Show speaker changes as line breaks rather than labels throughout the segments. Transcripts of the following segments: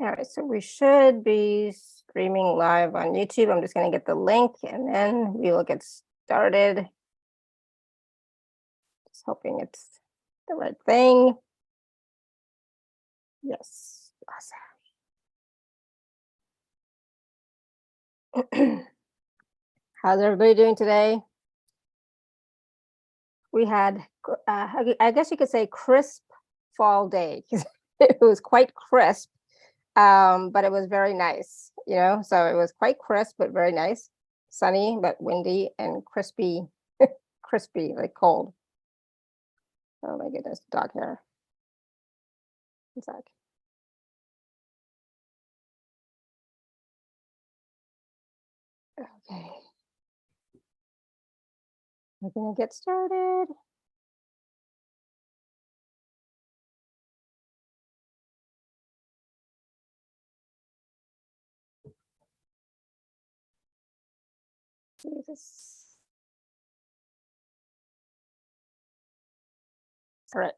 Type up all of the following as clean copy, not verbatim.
All right, so we should be streaming live on YouTube. I'm just going to get the link and then we will get started. Just hoping it's the right thing. Yes, awesome. How's everybody doing today? We had, I guess you could say, crisp fall day. It was quite crisp. But it was very nice, so it was quite crisp, but very nice, sunny, but windy and crispy, like cold. Oh my goodness, dog hair. One sec. Okay. We're gonna get started. Jesus. All right.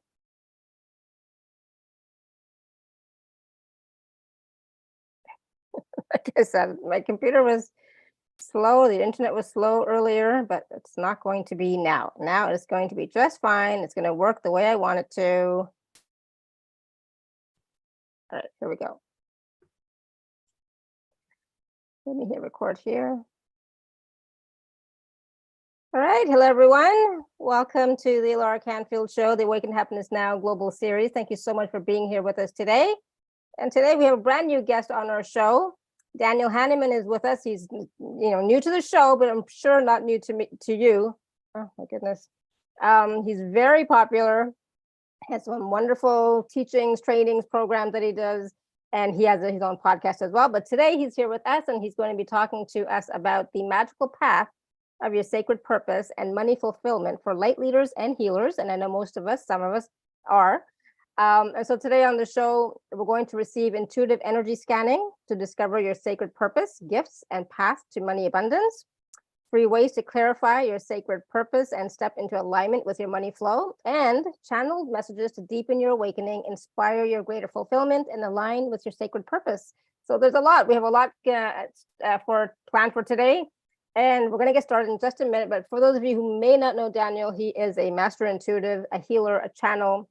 Like I said, my computer was slow. The internet was slow earlier, but it's not going to be now. Now it's going to be just fine. It's going to work the way I want it to. All right, here we go. Let me hit record here. All right, hello everyone. Welcome to the Laura Canfield Show, the Awaken Happiness Now Global Series. Thank you so much for being here with us today. And today we have a brand new guest on our show. Daniel Hanneman is with us. He's new to the show, but I'm sure not new to you. Oh my goodness. He's very popular. Has some wonderful teachings, trainings, programs that he does. And he has his own podcast as well. But today he's here with us and he's going to be talking to us about the magical path of your sacred purpose and money fulfillment for light leaders and healers. And I know most of us, some of us are. And so today on the show, we're going to receive intuitive energy scanning to discover your sacred purpose, gifts, and path to money abundance. Free ways to clarify your sacred purpose and step into alignment with your money flow, and channeled messages to deepen your awakening, inspire your greater fulfillment, and align with your sacred purpose. So there's a lot. We have a lot planned for today. And we're going to get started in just a minute. But for those of you who may not know Daniel, he is a master intuitive, a healer, a channel,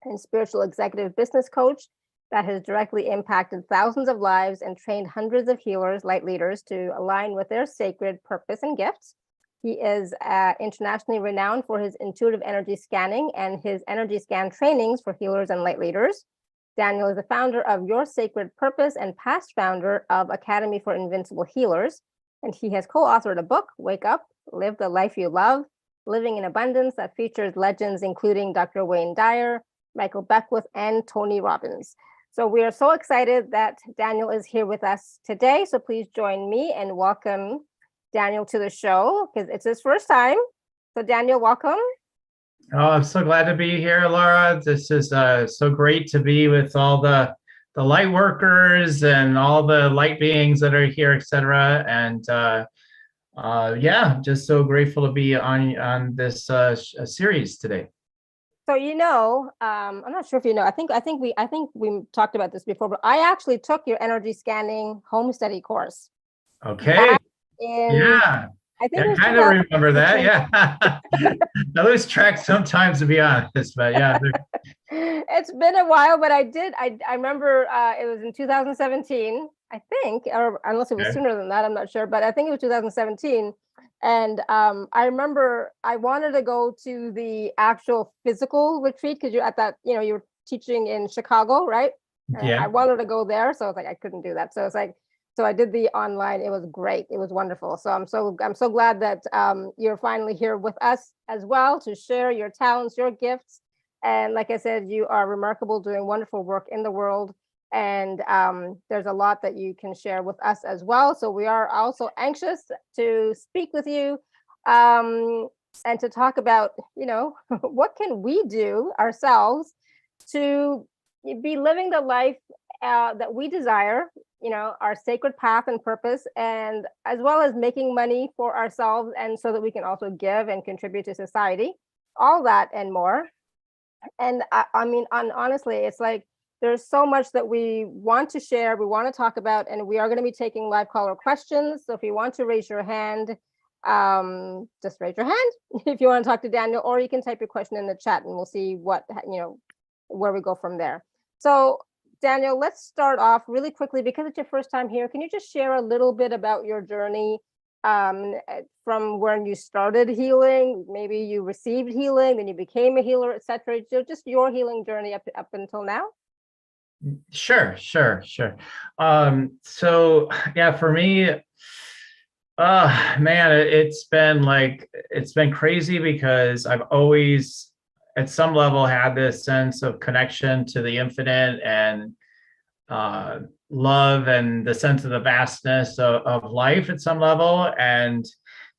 and spiritual executive business coach that has directly impacted thousands of lives and trained hundreds of healers, light leaders, to align with their sacred purpose and gifts. He is internationally renowned for his intuitive energy scanning and his energy scan trainings for healers and light leaders. Daniel is the founder of Your Sacred Purpose and past founder of Academy for Invincible Healers. And he has co-authored a book, Wake Up, Live the Life You Love, Living in Abundance, that features legends including Dr. Wayne Dyer, Michael Beckwith, and Tony Robbins. So we are so excited that Daniel is here with us today. So please join me and welcome Daniel to the show because it's his first time. So Daniel, welcome.
Oh, I'm so glad to be here, Laura. This is so great to be with all the light workers and all the light beings that are here, etc. And yeah, just so grateful to be on this series today.
So I'm not sure if you know. I think we talked about this before, but I actually took your energy scanning home study course.
Okay. Yeah. I kind of remember that. Yeah. I lose track sometimes, to be honest, but yeah.
It's been a while, but I remember it was in 2017, I think, or unless it was sooner than that, I'm not sure, but I think it was 2017. And I remember I wanted to go to the actual physical retreat because you're at that, you were teaching in Chicago, right?
Yeah.
I wanted to go there, so I was like, I couldn't do that. So it's like, so I did the online. It was great. It was wonderful. So I'm so glad that you're finally here with us as well to share your talents, your gifts. And like I said, you are remarkable, doing wonderful work in the world. And there's a lot that you can share with us as well. So we are also anxious to speak with you and to talk about, what can we do ourselves to be living the life that we desire, our sacred path and purpose, and as well as making money for ourselves, and so that we can also give and contribute to society, all that and more. And honestly, it's like There's so much that we want to share, we want to talk about, and we are going to be taking live caller questions. So if you want to raise your hand, just raise your hand if you want to talk to Daniel, or you can type your question in the chat and we'll see what, where we go from there. So Daniel, let's start off really quickly because it's your first time here. Can you just share a little bit about your journey from when you started healing? Maybe you received healing, then you became a healer, etc. So just your healing journey up until now.
Sure. So yeah, for me, man, it's been crazy because I've always at some level had this sense of connection to the infinite and love and the sense of the vastness of life at some level. And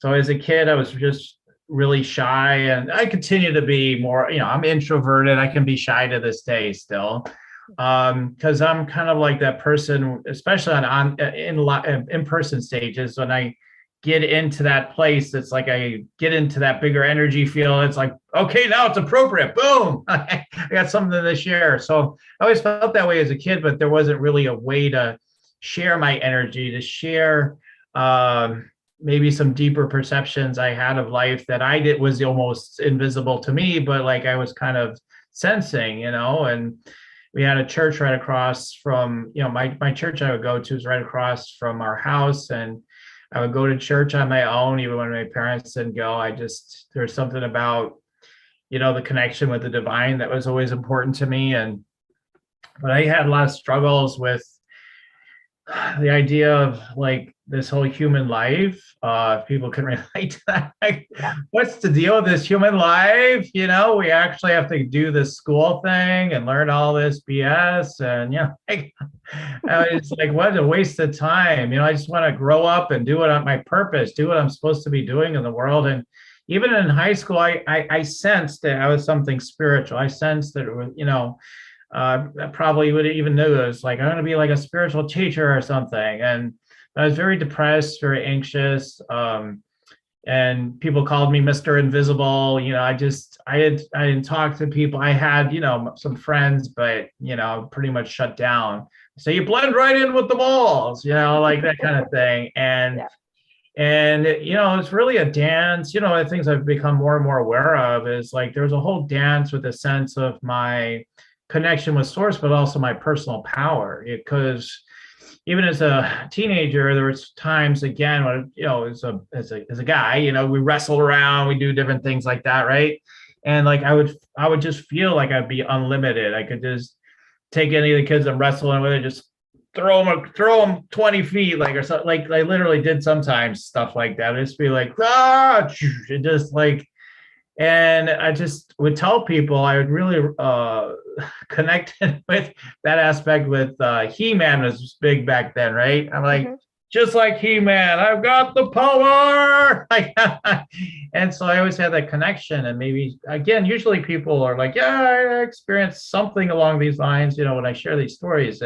so as a kid, I was just really shy, and I continue to be more, I'm introverted. I can be shy to this day still. Because I'm kind of like that person, especially in in-person stages, when I get into that place, it's like I get into that bigger energy field. It's like, okay, now it's appropriate. Boom, I got something to share. So I always felt that way as a kid, but there wasn't really a way to share my energy, to share maybe some deeper perceptions I had of life that I did was almost invisible to me, but like I was kind of sensing, and we had a church right across from, my church I would go to is right across from our house. And I would go to church on my own, even when my parents didn't go. There's something about, the connection with the divine that was always important to me. But I had a lot of struggles with the idea of like this whole human life. If people can relate to that, like, what's the deal with this human life? We actually have to do this school thing and learn all this BS. And it's like, what a waste of time. I just want to grow up and do my purpose, do what I'm supposed to be doing in the world. And even in high school, I sensed that I was something spiritual. I sensed that it was, I probably would even knew it was like, I'm going to be like a spiritual teacher or something. And I was very depressed, very anxious. And people called me Mr. Invisible. I didn't talk to people. I had, some friends, but, pretty much shut down. So you blend right in with the balls, like that kind of thing. And it's really a dance. The things I've become more and more aware of is like, there's a whole dance with a sense of my connection with source, but also my personal power. Because even as a teenager, there was times again when, as a guy, we wrestle around, we do different things like that, right? And like I would just feel like I'd be unlimited. I could just take any of the kids I'm wrestling with and just throw them 20 feet, like, or something. Like I literally did sometimes stuff like that. I'd just be like, it just like. And I just would tell people I would really connect with that aspect with He-Man was big back then, right? I'm like, just like He-Man, I've got the power. And so I always had that connection. And maybe, again, usually people are like, yeah, I experienced something along these lines, when I share these stories.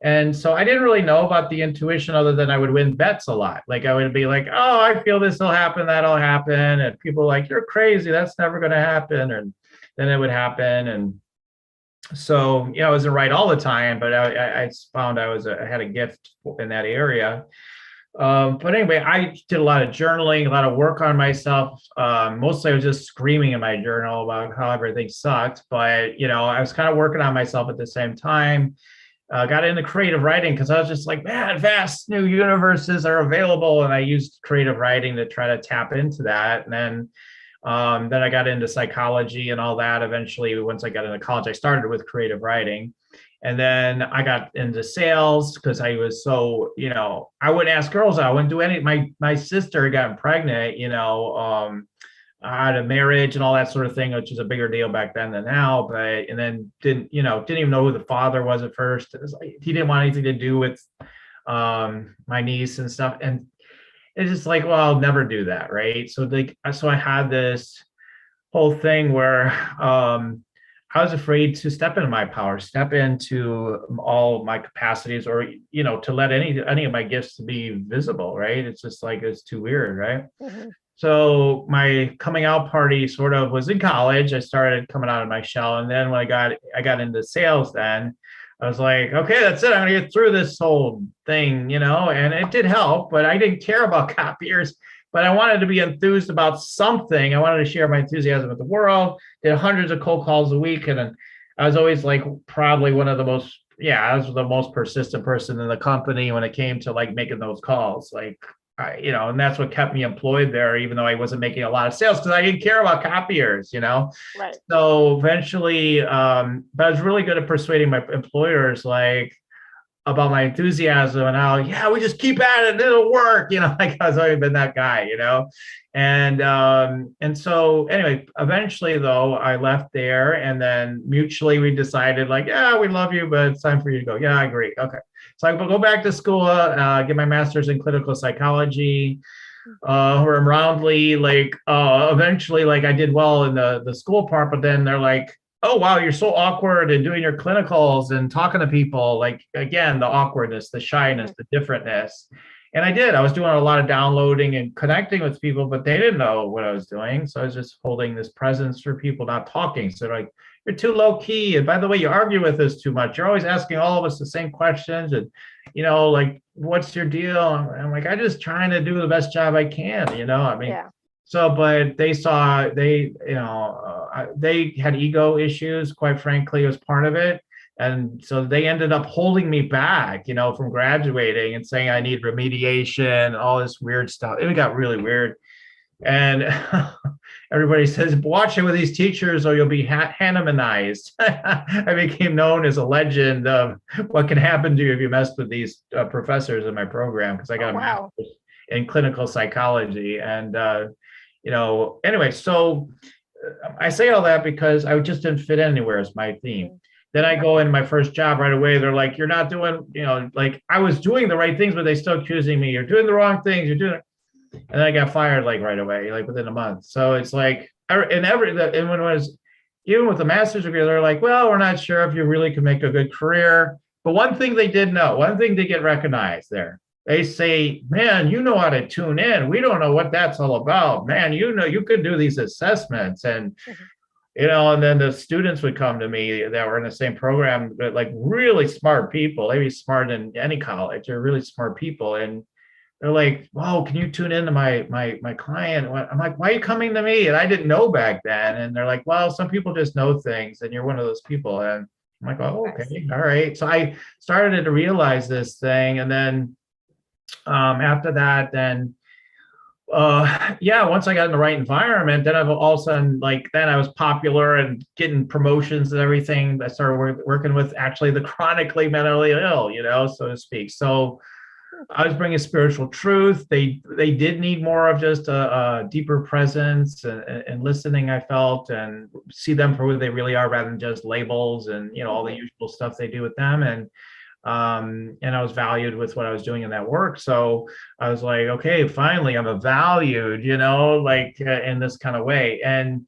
And so I didn't really know about the intuition other than I would win bets a lot. Like I would be like, oh, I feel this will happen, that'll happen. And people were like, you're crazy, that's never going to happen. And then it would happen. And so, I wasn't right all the time, but I found I had a gift in that area. But anyway, I did a lot of journaling, a lot of work on myself. Mostly I was just screaming in my journal about how everything sucked. But, I was kind of working on myself at the same time. Got into creative writing because I was just like, man, vast new universes are available. And I used creative writing to try to tap into that. And then I got into psychology and all that. Eventually, once I got into college, I started with creative writing. And then I got into sales because I was so, I wouldn't ask girls out. I wouldn't do any. My sister got pregnant, out of marriage and all that sort of thing, which is a bigger deal back then than now. But and then didn't even know who the father was at first. It was like he didn't want anything to do with my niece and stuff. And it's just like, well, I'll never do that, right? So I had this whole thing where I was afraid to step into my power, step into all my capacities, or to let any of my gifts be visible, right? It's just like it's too weird, right? So my coming out party sort of was in college. I started coming out of my shell. And then when I got into sales, then I was like, okay, that's it. I'm gonna get through this whole thing, and it did help, but I didn't care about copiers, but I wanted to be enthused about something. I wanted to share my enthusiasm with the world, did hundreds of cold calls a week. And I was always like probably one of the most, I was the most persistent person in the company when it came to like making those calls. Like, and that's what kept me employed there, even though I wasn't making a lot of sales because I didn't care about copiers,
Right.
So eventually, but I was really good at persuading my employers, like about my enthusiasm and how, we just keep at it, it'll work, like I've always been that guy, and so anyway, eventually though, I left there, and then mutually we decided like, yeah, we love you, but it's time for you to go. Yeah, I agree. Okay. So I go back to school, get my master's in clinical psychology, or roundly, like eventually, like I did well in the school part, but then they're like, oh wow, you're so awkward and doing your clinicals and talking to people, like again, the awkwardness, the shyness, the differentness. And I was doing a lot of downloading and connecting with people, but they didn't know what I was doing. So I was just holding this presence for people, not talking. So they're like, you're too low key. And by the way, you argue with us too much. You're always asking all of us the same questions. And, like, what's your deal? I'm like, I'm just trying to do the best job I can, I mean, so, but they saw, they had ego issues, quite frankly, as part of it. And so they ended up holding me back, from graduating and saying I need remediation, all this weird stuff. It got really weird. And everybody says, watch it with these teachers or you'll be Hannemanized. I became known as a legend of what can happen to you if you mess with these professors in my program, because I got a master's in clinical psychology. And, anyway, so I say all that because I just didn't fit anywhere as my theme. Then I go in my first job right away. They're like, you're not doing, like I was doing the right things, but they still accusing me. You're doing the wrong things. You're doing it. And then I got fired like right away, like within a month. So it's like, and when it was, even with the master's degree, they're like, well, we're not sure if you really can make a good career. But one thing they did know, one thing they get recognized there. They say, man, you know how to tune in. We don't know what that's all about. Man, you could do these assessments. And and then the students would come to me that were in the same program, but like really smart people. They'd be smart in any college. They're really smart people. And they're like, whoa, can you tune into my client? I'm like, why are you coming to me? And I didn't know back then. And they're like, well, some people just know things and you're one of those people. And I'm like, oh, okay, all right. So I started to realize this thing. And then after that, then once I got in the right environment, then I've all of a sudden, like, then I was popular and getting promotions and everything. I started working with actually the chronically mentally ill, so to speak. So I was bringing spiritual truth. They did need more of just a deeper presence and listening, I felt, and see them for who they really are rather than just labels and, all the usual stuff they do with them. And I was valued with what I was doing in that work. So I was like, okay, finally I'm valued, like in this kind of way. And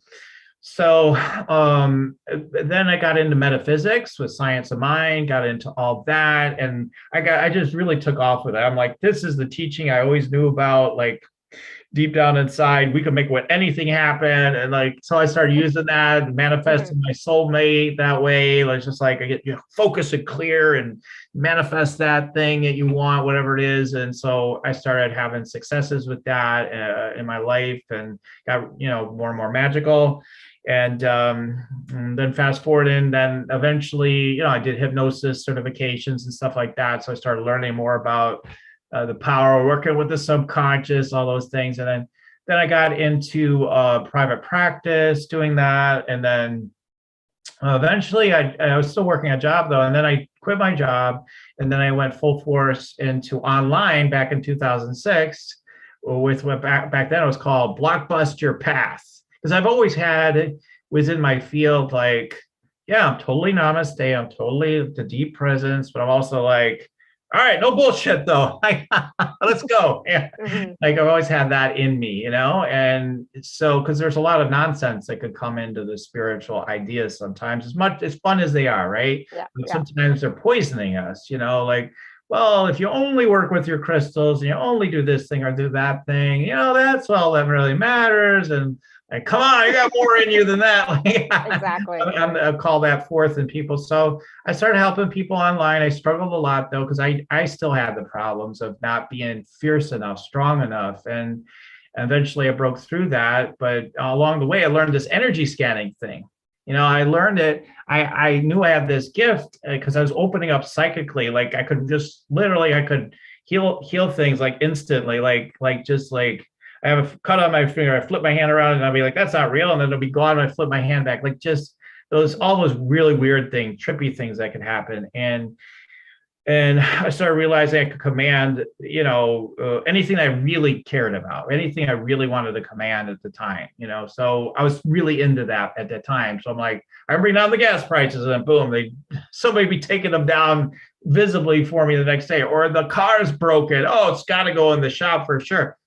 so then I got into metaphysics with science of mind, got into all that. And I just really took off with it. I'm like, this is the teaching I always knew about, like deep down inside, we can make anything happen. And like, so I started using that, manifesting my soulmate that way. Like, just like I get focus and clear and manifest that thing that you want, whatever it is. And so I started having successes with that in my life and got, more and more magical. And then fast forward, and then eventually, I did hypnosis certifications and stuff like that. So I started learning more about the power of working with the subconscious, all those things. And then I got into private practice doing that. And then eventually I was still working a job though. And then I quit my job. And then I went full force into online back in 2006 with what back then it was called Blockbust Your Path. Because I've always had within my field, like, yeah, I'm totally namaste. I'm totally the deep presence, but I'm also like, all right, no bullshit though. Let's go. Yeah. Like I've always had that in me, and so, because there's a lot of nonsense that could come into the spiritual ideas sometimes, as much as fun as they are, right?
Yeah.
Sometimes they're poisoning us, like well, if you only work with your crystals and you only do this thing or do that thing, that's all that really matters. And like, come on, you got more in you than that. Like,
Exactly.
I call that forth in people. So I started helping people online. I struggled a lot though, because I still had the problems of not being fierce enough, strong enough. And eventually I broke through that. But along the way, I learned this energy scanning thing. I learned it. I knew I had this gift because I was opening up psychically. Like I could just literally, I could heal things like instantly, just like I have a cut on my finger. I flip my hand around and I'll be like, that's not real. And then it'll be gone. And I flip my hand back, like just all those really weird things, trippy things that could happen. And I started realizing I could command, anything I really cared about, anything I really wanted to command at the time, So I was really into that at that time. So I'm like, I'm bringing down the gas prices, and then boom, somebody be taking them down visibly for me the next day. Or the car's broken. Oh, it's got to go in the shop for sure.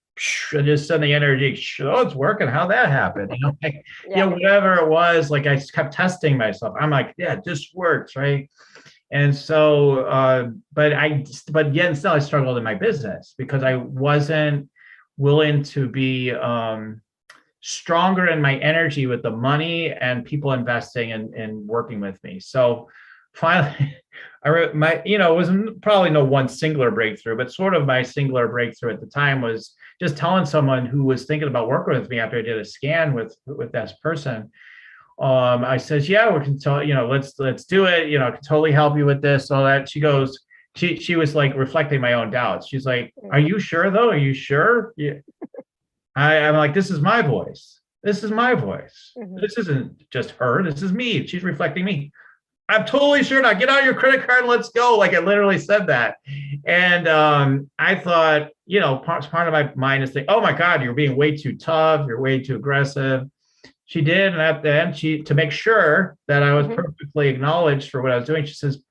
And just send the energy. Oh, it's working. How'd that happen? Whatever it was. Like I kept testing myself. I'm like, yeah, this works, right? And so, but yet still I struggled in my business because I wasn't willing to be stronger in my energy with the money and people investing and working with me. So finally, it was probably no one singular breakthrough, but sort of my singular breakthrough at the time was just telling someone who was thinking about working with me after I did a scan with this person. I says, yeah, we can tell, let's do it. I can totally help you with this. So that she goes, she was like reflecting my own doubts. She's like, are you sure though? Are you sure? Yeah. I'm like, this is my voice. This is my voice. Mm-hmm. This isn't just her. This is me. She's reflecting me. I'm totally sure now. Get out your credit card and let's go. Like I literally said that. And I thought, part of my mind is thinking, oh my God, you're being way too tough. You're way too aggressive. She did, and at the end, to make sure that I was perfectly acknowledged for what I was doing, she says,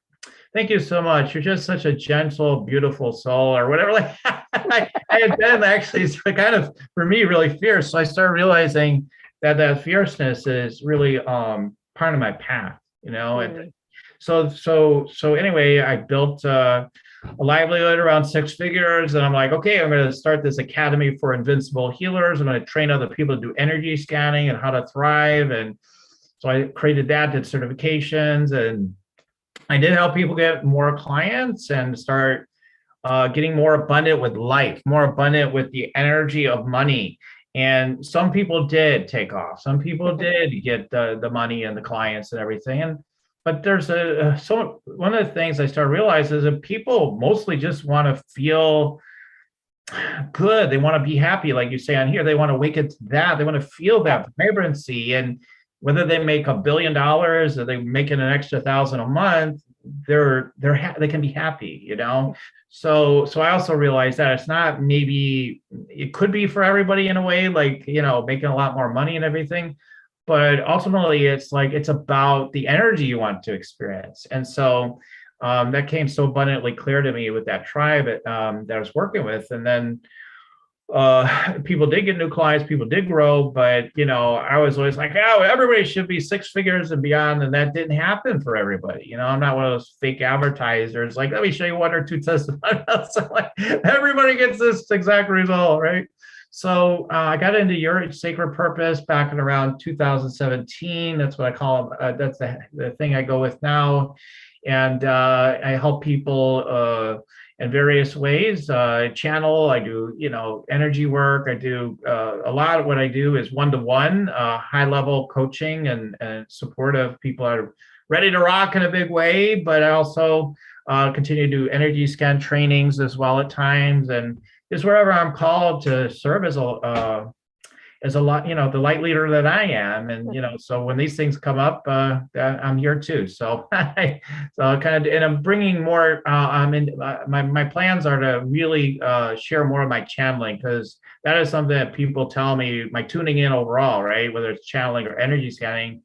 "Thank you so much. You're just such a gentle, beautiful soul," or whatever. Like I had been actually kind of for me really fierce. So I started realizing that fierceness is really part of my path, And so anyway, I built a livelihood around 6 figures. And I'm like, okay, I'm going to start this academy for Invincible Healers. I'm going to train other people to do energy scanning and how to thrive. And so I created that, did certifications, and I did help people get more clients and start getting more abundant with life, more abundant with the energy of money. And some people did take off. Some people did get the money and the clients and everything. But there's one of the things I started realizing is that people mostly just want to feel good. They want to be happy, like you say on here. They want to wake up to that. They want to feel that vibrancy. And whether they make $1 billion or they making an extra 1,000 a month, they can be happy, So I also realized that it's not, maybe it could be for everybody in a way, like making a lot more money and everything. But ultimately, it's about the energy you want to experience. And so that came so abundantly clear to me with that tribe that I was working with. And then people did get new clients, people did grow, but I was always like, oh, everybody should be 6 figures and beyond. And that didn't happen for everybody. I'm not one of those fake advertisers. Like, let me show you 1 or 2 testimonials. So like, everybody gets this exact result, right? So I got into your sacred purpose back in around 2017. That's what I call that's the thing I go with now. And I help people in various ways. Channel, I do, energy work. I do a lot of what I do is one-to-one, high level coaching and support of people are ready to rock in a big way. But I also continue to do energy scan trainings as well at times, and is wherever I'm called to serve as a lot, the light leader that I am. And, so when these things come up, I'm here too. So, and I'm bringing more, my plans are to really share more of my channeling, because that is something that people tell me, my tuning in overall, right? Whether it's channeling or energy scanning.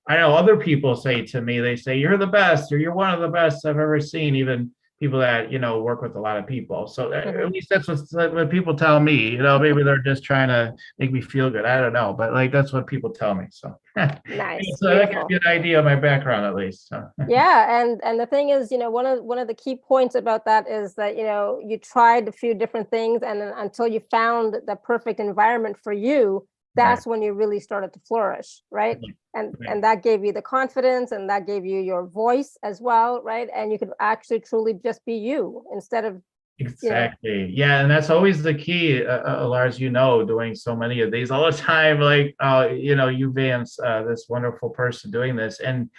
I know other people say to me, they say, you're the best, or you're one of the best I've ever seen, even people that, work with a lot of people. So at least that's what people tell me, maybe they're just trying to make me feel good. I don't know, but like, that's what people tell me. So,
Nice,
so that gives
beautiful.
you an idea of my background, at least. So.
Yeah, and the thing is, one of the key points about that is that, you tried a few different things, and then until you found the perfect environment for you, that's when you really started to flourish, right? And that gave you the confidence, and that gave you your voice as well, right? And you could actually truly just be you instead of
Exactly. Yeah, and that's always the key, Lars, doing so many of these all the time, like, you Vance, this wonderful person doing this. And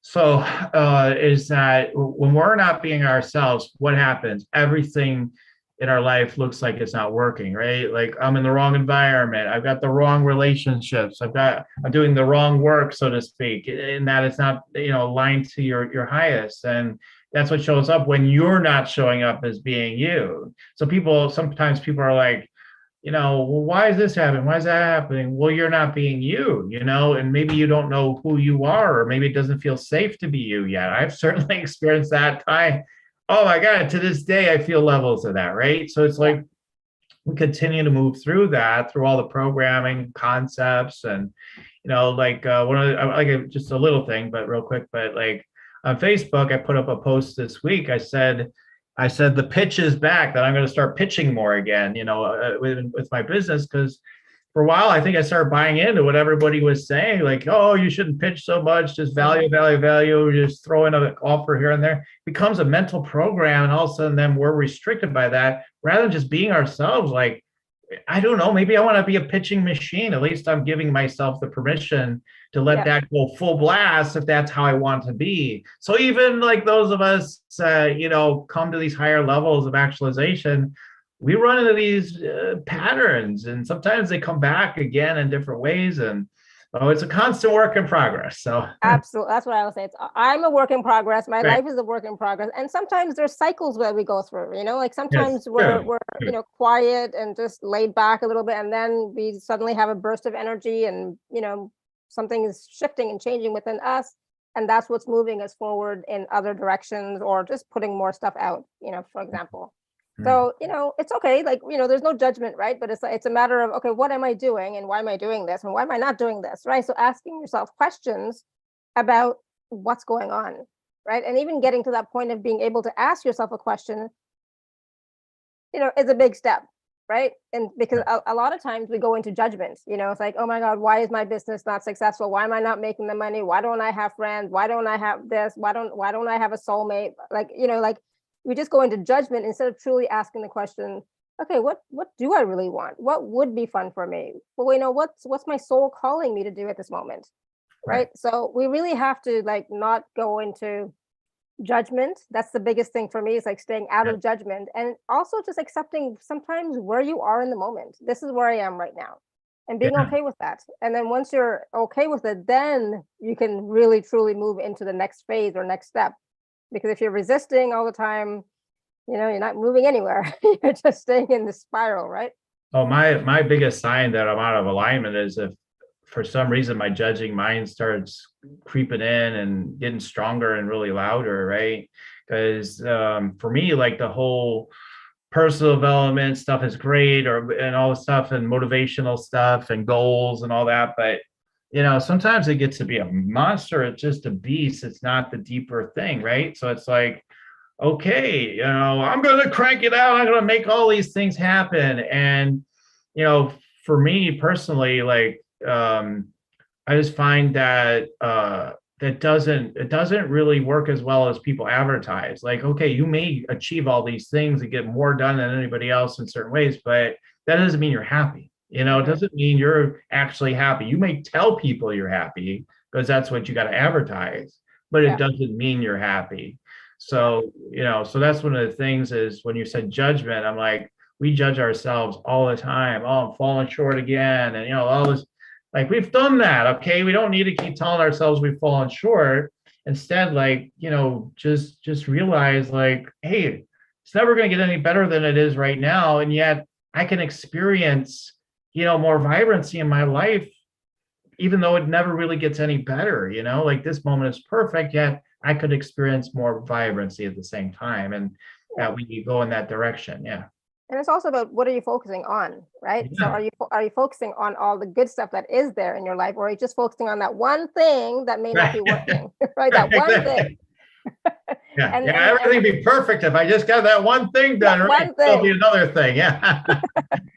so is that when we're not being ourselves, what happens? Everything in our life looks like it's not working, right? Like, I'm in the wrong environment. I've got the wrong relationships. I'm doing the wrong work, so to speak, and that it's not, aligned to your highest. And that's what shows up when you're not showing up as being you. So sometimes people are like, well, why is this happening? Why is that happening? Well, you're not being you, and maybe you don't know who you are, or maybe it doesn't feel safe to be you yet. I've certainly experienced that time. Oh my God, to this day, I feel levels of that, right? So it's like we continue to move through that, through all the programming concepts, and like one of the, like just a little thing, but real quick, but like on Facebook, I put up a post this week. I said the pitch is back, that I'm going to start pitching more again, with my business, because for a while I think I started buying into what everybody was saying, like, oh, you shouldn't pitch so much, just value, value, value, just throw in an offer here and there. It becomes a mental program, and all of a sudden then we're restricted by that rather than just being ourselves. Like, I don't know, maybe I want to be a pitching machine. At least I'm giving myself the permission to let that go full blast if that's how I want to be. So even like those of us, come to these higher levels of actualization, we run into these patterns, and sometimes they come back again in different ways. And it's a constant work in progress. So
absolutely, that's what I would say. I'm a work in progress. My
right.
life is a work in progress, and sometimes there's cycles where we go through. Like sometimes
Yes,
we're
true.
quiet and just laid back a little bit, and then we suddenly have a burst of energy, and something is shifting and changing within us, and that's what's moving us forward in other directions, or just putting more stuff out. For example. So, it's okay. Like, there's no judgment, right? But it's a matter of, okay, what am I doing, and why am I doing this, and why am I not doing this, right? So asking yourself questions about what's going on, right? And even getting to that point of being able to ask yourself a question, is a big step, right? And because a lot of times we go into judgment, it's like, oh my God, why is my business not successful? Why am I not making the money? Why don't I have friends? Why don't I have this? Why don't I have a soulmate? Like, like, we just go into judgment instead of truly asking the question, okay, what do I really want? What would be fun for me? Well, what's my soul calling me to do at this moment? Right? So we really have to like not go into judgment. That's the biggest thing for me, is like staying out of judgment, and also just accepting sometimes where you are in the moment. This is where I am right now, and being okay with that. And then once you're okay with it, then you can really truly move into the next phase or next step. Because if you're resisting all the time, you're not moving anywhere. You're just staying in the spiral, right?
Oh, my biggest sign that I'm out of alignment is if for some reason my judging mind starts creeping in and getting stronger and really louder, right? Because for me, like the whole personal development stuff is great, and all the stuff and motivational stuff and goals and all that, but sometimes it gets to be a monster. It's just a beast. It's not the deeper thing, right? So it's like, okay, I'm going to crank it out. I'm going to make all these things happen. And, for me personally, like, I just find that it doesn't really work as well as people advertise. Like, okay, you may achieve all these things and get more done than anybody else in certain ways, but that doesn't mean you're happy. It doesn't mean you're actually happy. You may tell people you're happy because that's what you got to advertise, but it doesn't mean you're happy. So, so that's one of the things is when you said judgment, I'm like, we judge ourselves all the time. Oh, I'm falling short again. And, all this, like, we've done that. Okay. We don't need to keep telling ourselves we've fallen short. Instead, like, just realize like, hey, it's never going to get any better than it is right now. And yet I can experience, more vibrancy in my life, even though it never really gets any better, like this moment is perfect, yet I could experience more vibrancy at the same time. And that we go in that direction. Yeah.
And it's also about what are you focusing on, right? So
Yeah.
are you focusing on all the good stuff that is there in your life, or are you just focusing on that one thing that may not be working, right? That one thing.
Yeah,
and
everything be perfect if I just got that one thing done, right?
One thing.
There'll be another thing, yeah.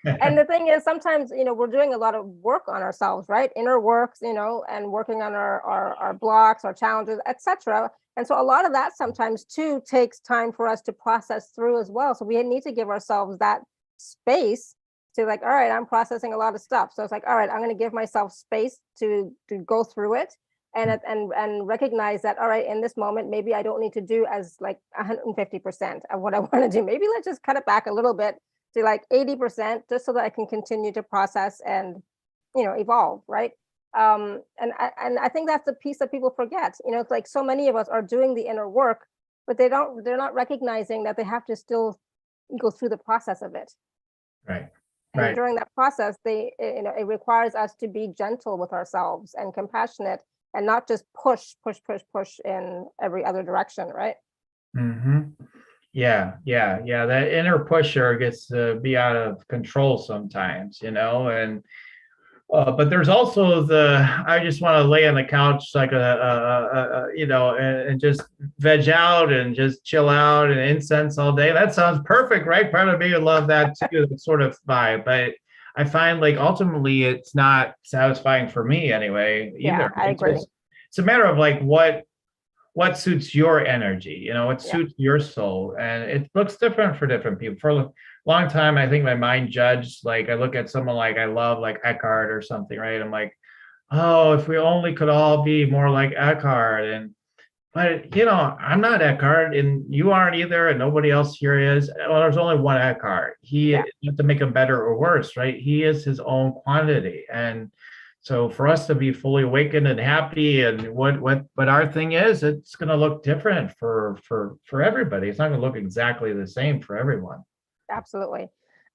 And the thing is, sometimes, we're doing a lot of work on ourselves, right? Inner works, and working on our blocks, our challenges, etc. And so a lot of that sometimes too takes time for us to process through as well. So we need to give ourselves that space to like, all right, I'm processing a lot of stuff. So it's like, all right, I'm going to give myself space to go through it and recognize that, all right, in this moment, maybe I don't need to do as like 150% of what I want to do. Maybe let's just cut it back a little bit to like 80%, just so that I can continue to process and, evolve, right? And I think that's the piece that people forget. It's like so many of us are doing the inner work, but they're not recognizing that they have to still go through the process of it.
Right.
And during that process, it requires us to be gentle with ourselves and compassionate, and not just push in every other direction, right?
Mm-hmm. Yeah. That inner pusher gets to be out of control sometimes, and but there's also I just want to lay on the couch like and just veg out and just chill out and incense all day. That sounds perfect, right? Part of me would love that too, sort of vibe. But I find like ultimately it's not satisfying for me anyway either.
Yeah, I agree.
It's a matter of like what suits your energy, what suits your soul. And it looks different for different people. For a long time, I think my mind judged, like I look at someone like I love, like Eckhart or something, right? I'm like, oh, if we only could all be more like Eckhart. But I'm not Eckhart, and you aren't either, and nobody else here is. Well, there's only one Eckhart. Not to make him better or worse, right? He is his own quantity. And so for us to be fully awakened and happy, and what our thing is, it's going to look different for everybody. It's not going to look exactly the same for everyone.
Absolutely.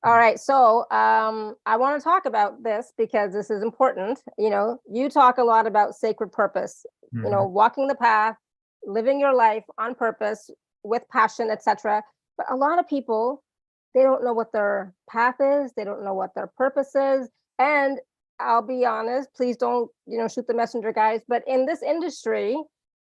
All right. So I want to talk about this because this is important. You talk a lot about sacred purpose, walking the path, living your life on purpose with passion, etc. But a lot of people, they don't know what their path is. They don't know what their purpose is. And I'll be honest, please don't, shoot the messenger, guys. But in this industry,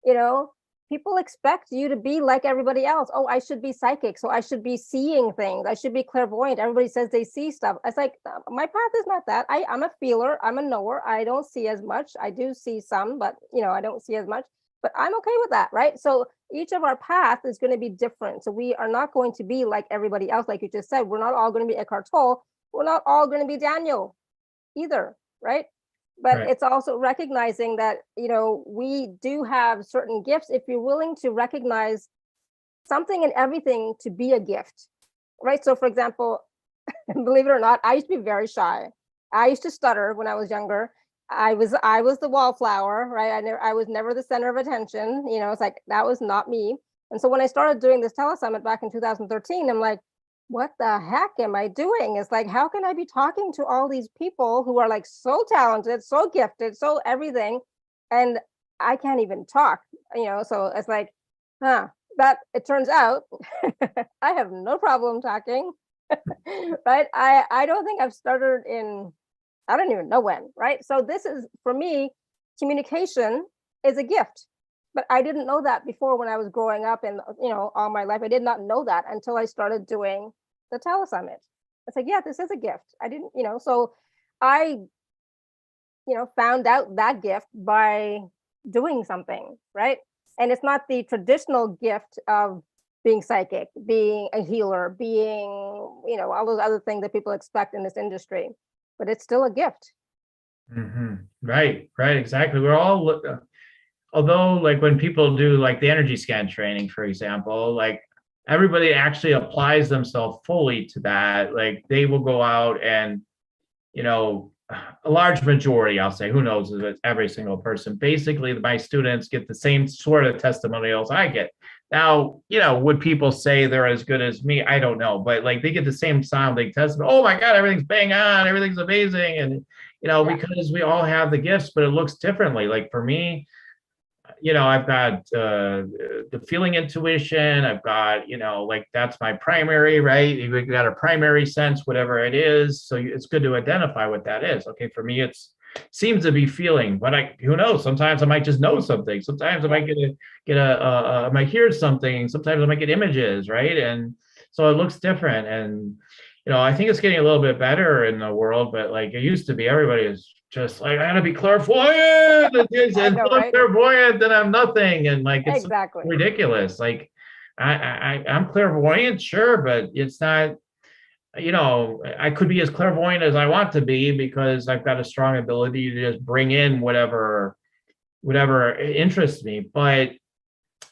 people expect you to be like everybody else. Oh, I should be psychic, so I should be seeing things. I should be clairvoyant. Everybody says they see stuff. It's like, my path is not that. I'm a feeler. I'm a knower. I don't see as much. I do see some, but, I don't see as much. But I'm okay with that, right? So each of our path is going to be different. So we are not going to be like everybody else, like you just said. We're not all going to be Eckhart Tolle. We're not all going to be Daniel either, right? But it's also recognizing that, we do have certain gifts if you're willing to recognize something and everything to be a gift, right? So for example, believe it or not, I used to be very shy. I used to stutter when I was younger. I was the wallflower, right? I was never the center of attention. It's like, that was not me. And so when I started doing this telesummit back in 2013, I'm like, what the heck am I doing? It's like, how can I be talking to all these people who are like so talented, so gifted, so everything, and I can't even talk, so it's like, that it turns out I have no problem talking, right? I don't think I've started I don't even know when, right? So this is, for me, communication is a gift. But I didn't know that before when I was growing up and, all my life. I did not know that until I started doing the telesummit. It's like, yeah, this is a gift. I didn't, so I, found out that gift by doing something, right? And it's not the traditional gift of being psychic, being a healer, being, all those other things that people expect in this industry, but it's still a gift.
Mm-hmm. Right, exactly. We're all, although like when people do like the energy scan training, for example, like everybody actually applies themselves fully to that. Like they will go out and, a large majority, I'll say, who knows if it's every single person, basically my students get the same sort of testimonials I get. Now, would people say they're as good as me? I don't know, but like they get the same sounding testimony. Oh my God, everything's bang on, everything's amazing. And, because we all have the gifts, but it looks differently. Like for me, I've got the feeling intuition. I've got, like that's my primary, right? You've got a primary sense, whatever it is. So it's good to identify what that is. Okay, for me, seems to be feeling, but who knows? Sometimes I might just know something. Sometimes I might I might hear something. Sometimes I might get images, right? And so it looks different. And I think it's getting a little bit better in the world, but like it used to be, everybody is just like, I gotta be clairvoyant, and
right?
clairvoyant, then I'm nothing, and like it's
Exactly
ridiculous. Like I'm clairvoyant, sure, but it's not. I could be as clairvoyant as I want to be because I've got a strong ability to just bring in whatever interests me, but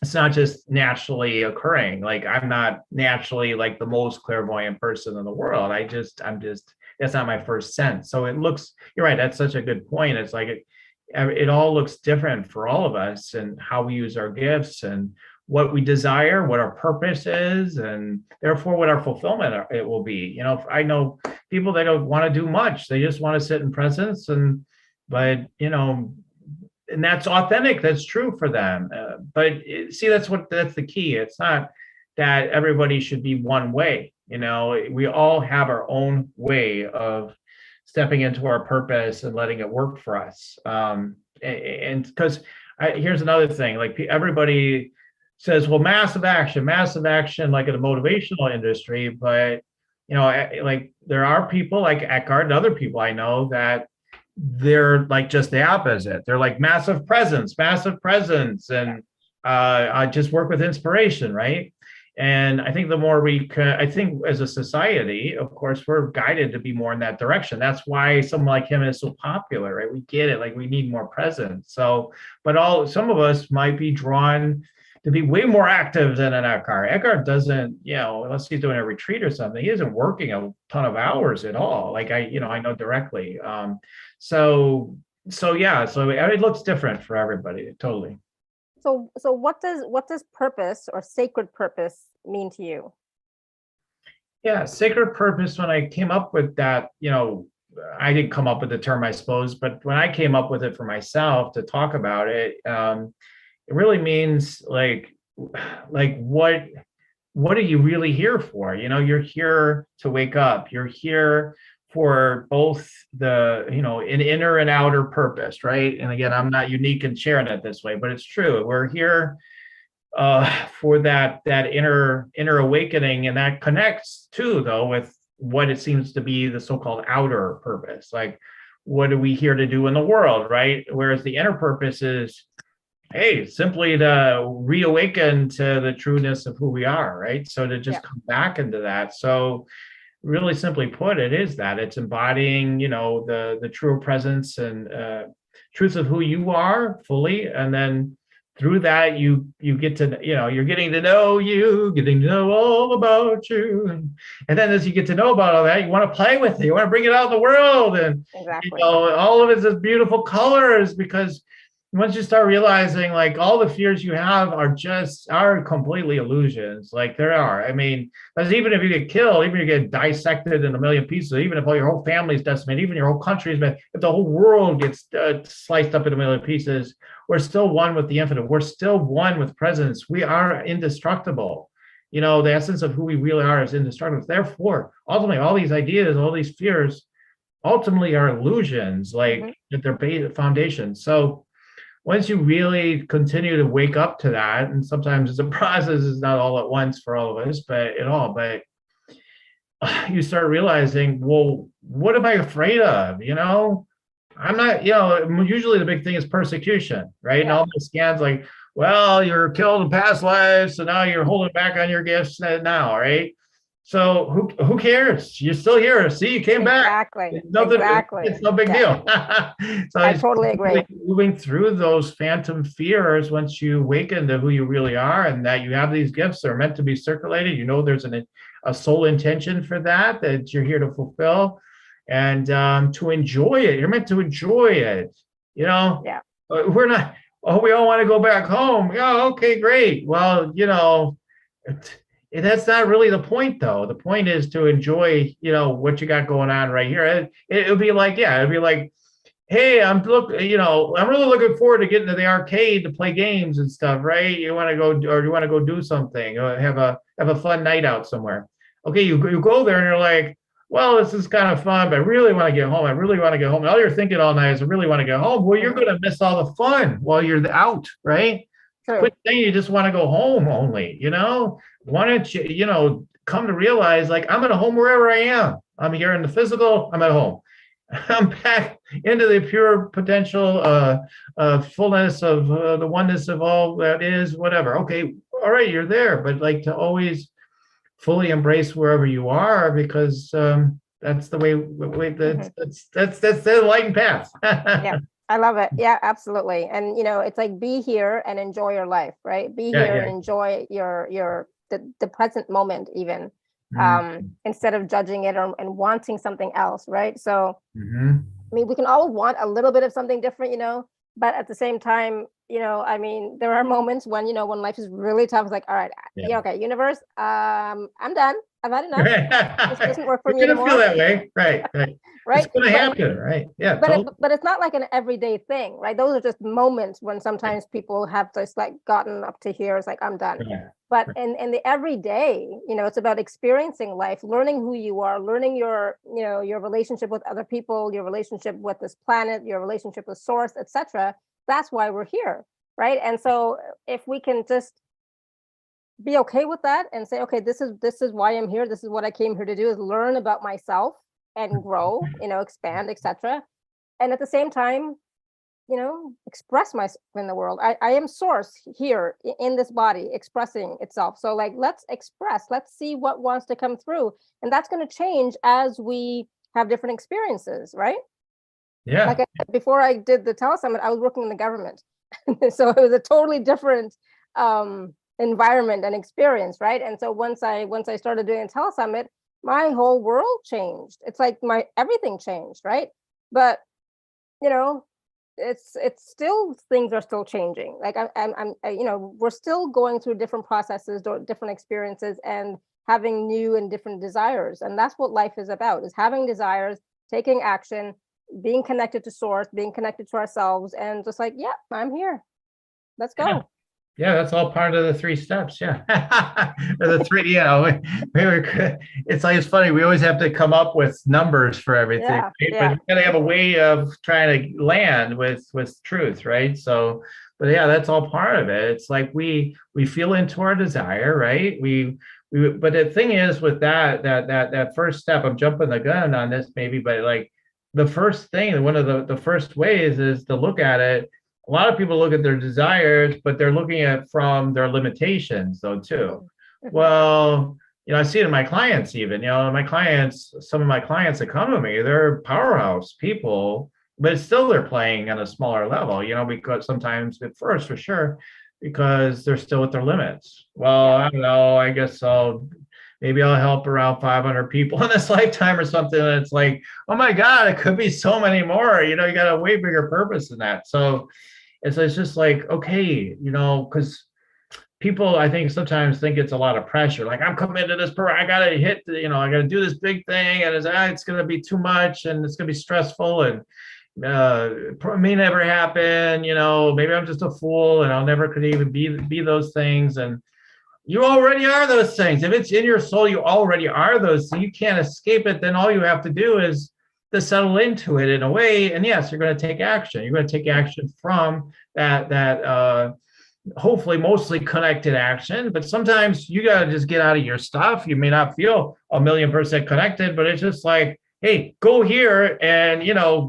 it's not just naturally occurring. Like I'm not naturally like the most clairvoyant person in the world. I'm just that's not my first sense. So you're right, that's such a good point. It's like it all looks different for all of us, and how we use our gifts, and what we desire, what our purpose is, and therefore what our fulfillment it will be. I know people that don't want to do much. They just want to sit in presence, but and that's authentic, that's true for them. But see, that's the key. It's not that everybody should be one way. We all have our own way of stepping into our purpose and letting it work for us. And because here's another thing, like everybody says, well, massive action, like in the motivational industry, but like there are people like Eckhart and other people I know that they're like just the opposite. They're like massive presence, and I just work with inspiration, right? And I think the more I think as a society, of course, we're guided to be more in that direction. That's why someone like him is so popular, right? We get it, like we need more presence. So, but some of us might be drawn to be way more active than an Eckhart. Eckhart doesn't, unless he's doing a retreat or something, he isn't working a ton of hours at all. Like I know directly. So it looks different for everybody, totally.
So what does purpose or sacred purpose mean to you?
Yeah, sacred purpose, when I came up with that, I didn't come up with the term, I suppose, but when I came up with it for myself to talk about it, it really means like what are you really here for? You're here to wake up. You're here for both an inner and outer purpose, right? And again, I'm not unique in sharing it this way, but it's true. We're here for that inner awakening, and that connects too, though, with what it seems to be the so-called outer purpose. Like, what are we here to do in the world, right? Whereas the inner purpose is, hey, simply to reawaken to the trueness of who we are, right? So to just come back into that. So really simply put, it is that it's embodying, the true presence and truth of who you are fully. And then through that, you get to, you're getting to know all about you. And then as you get to know about all that, you want to play with it. You want to bring it out in the world. And
exactly.
All of it's just beautiful colors, because once you start realizing like all the fears you have are completely illusions. Like there are. I mean, because even if you get killed, even if you get dissected in a million pieces, even if all your whole family is decimated, even your whole country is, if the whole world gets sliced up in a million pieces, we're still one with the infinite. We're still one with presence. We are indestructible. The essence of who we really are is indestructible. Therefore, ultimately, all these ideas, all these fears, ultimately are illusions, like at their foundation. So once you really continue to wake up to that, and sometimes it's a process, it's not all at once for all of us, but you start realizing, well, what am I afraid of? I'm not, usually the big thing is persecution, right? And all my scans like, well, you're killed in past lives, so now you're holding back on your gifts now, right? So who cares? You're still here. See, you came back.
Exactly.
It's no big deal. So
I totally agree.
Moving through those phantom fears, once you awaken to who you really are, and that you have these gifts that are meant to be circulated, there's a soul intention for that you're here to fulfill, and to enjoy it. You're meant to enjoy it. We're not. Oh, we all want to go back home. Yeah, okay, great. Well, that's not really the point, though. The point is to enjoy, what you got going on right here. It'll be like, hey, I'm really looking forward to getting to the arcade to play games and stuff, right? You want to go, or you want to go do something, or have a fun night out somewhere. Okay, you go there and you're like, well, this is kind of fun, but I really want to get home. I really want to get home. And all you're thinking all night is, I really want to get home. Well, you're going to miss all the fun while you're out, right?
True.
Quit saying you just want to go home only, Why don't you, come to realize, like, I'm at home wherever I am. I'm here in the physical, I'm at home. I'm back into the pure potential fullness of the oneness of all that is, whatever. Okay, all right, you're there, but like to always fully embrace wherever you are, because that's the way. That's the enlightened path.
Yeah, I love it. Yeah, absolutely. And it's like, be here and enjoy your life, right? Be here and enjoy the present moment, even. Instead of judging it and wanting something else, right? So I mean, we can all want a little bit of something different, but at the same time, I mean, there are moments when when life is really tough. It's like, all right, okay, universe, I'm done. I've had enough. This doesn't work for me anymore.
Feel that way, right?
Right.
It's going to happen, right? Yeah.
But it's not like an everyday thing, right? Those are just moments when sometimes people have just like gotten up to here. It's like, I'm done.
Yeah.
But in the everyday, it's about experiencing life, learning who you are, learning your relationship with other people, your relationship with this planet, your relationship with source, etc. That's why we're here, right? And so if we can just be okay with that and say, okay, this is why I'm here. This is what I came here to do, is learn about myself and grow, expand, etc. And at the same time, express myself in the world. I am source here in this body expressing itself. So like, let's express, let's see what wants to come through. And that's going to change as we have different experiences, right?
Yeah.
Like before I did the telesummit, I was working in the government. So it was a totally different environment and experience, right? And so once I started doing a telesummit, my whole world changed. It's like everything changed, right? But it's still, things are still changing. Like I'm we're still going through different processes, different experiences, and having new and different desires. And that's what life is about, is having desires, taking action, being connected to source, being connected to ourselves, and just like, yeah, I'm here. Let's go.
Yeah, that's all part of the 3 steps. Yeah. Or the 3, it's like, it's funny. We always have to come up with numbers for everything.
Yeah,
right?
yeah.
But you gotta have a way of trying to land with truth, right? So, but yeah, that's all part of it. It's like we feel into our desire, right? But the thing is, with that first step, I'm jumping the gun on this maybe, but like the first thing, one of the first ways is to look at it. A lot of people look at their desires, but they're looking at from their limitations though too. Well, I see it in my clients even, some of my clients that come to me, they're powerhouse people, but it's still, they're playing on a smaller level, because sometimes at first, for sure, because they're still at their limits. Well, I don't know, I guess maybe I'll help around 500 people in this lifetime or something. And it's like, oh my God, it could be so many more. You got a way bigger purpose than that. So it's just like, okay, because people, I think, sometimes think it's a lot of pressure. Like, I'm committed to this I got to hit, I got to do this big thing, and it's going to be too much, and it's going to be stressful, and it may never happen. Maybe I'm just a fool, and I'll never could even be those things. And you already are those things. If it's in your soul, you already are those. So you can't escape it. Then all you have to do is to settle into it in a way. And yes, you're going to take action. You're going to take action from that hopefully mostly connected action. But sometimes you got to just get out of your stuff. You may not feel 1,000,000% connected, but it's just like, hey, go here and,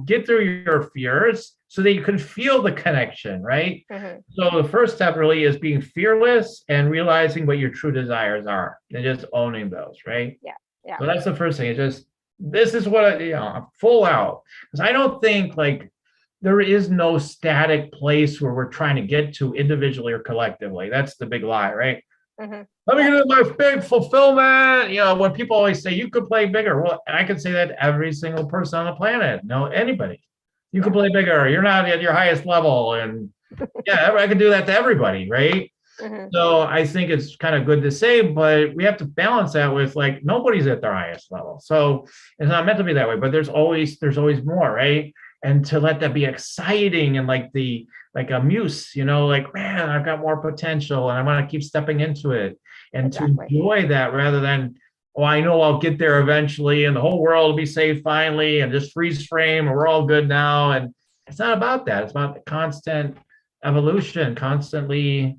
get through your fears so that you can feel the connection, right? So the first step really is being fearless and realizing what your true desires are and just owning those, right?
Yeah.
So that's the first thing. It's just, this is what I'm full out. Because I don't think, like, there is no static place where we're trying to get to individually or collectively. That's the big lie, right? Let me get into my big fulfillment. When people always say you could play bigger, well, I could say that to every single person on the planet. No, anybody. You can play bigger. You're not at your highest level. And yeah, I can do that to everybody, right? So I think it's kind of good to say, but we have to balance that with, like, nobody's at their highest level. So it's not meant to be that way, but there's always more, right? and to let that be exciting and like a muse, like, man, I've got more potential and I want to keep stepping into it, and to enjoy that rather than, oh, I know I'll get there eventually and the whole world will be safe finally and just freeze frame and we're all good now. And it's not about that. It's about the constant evolution, constantly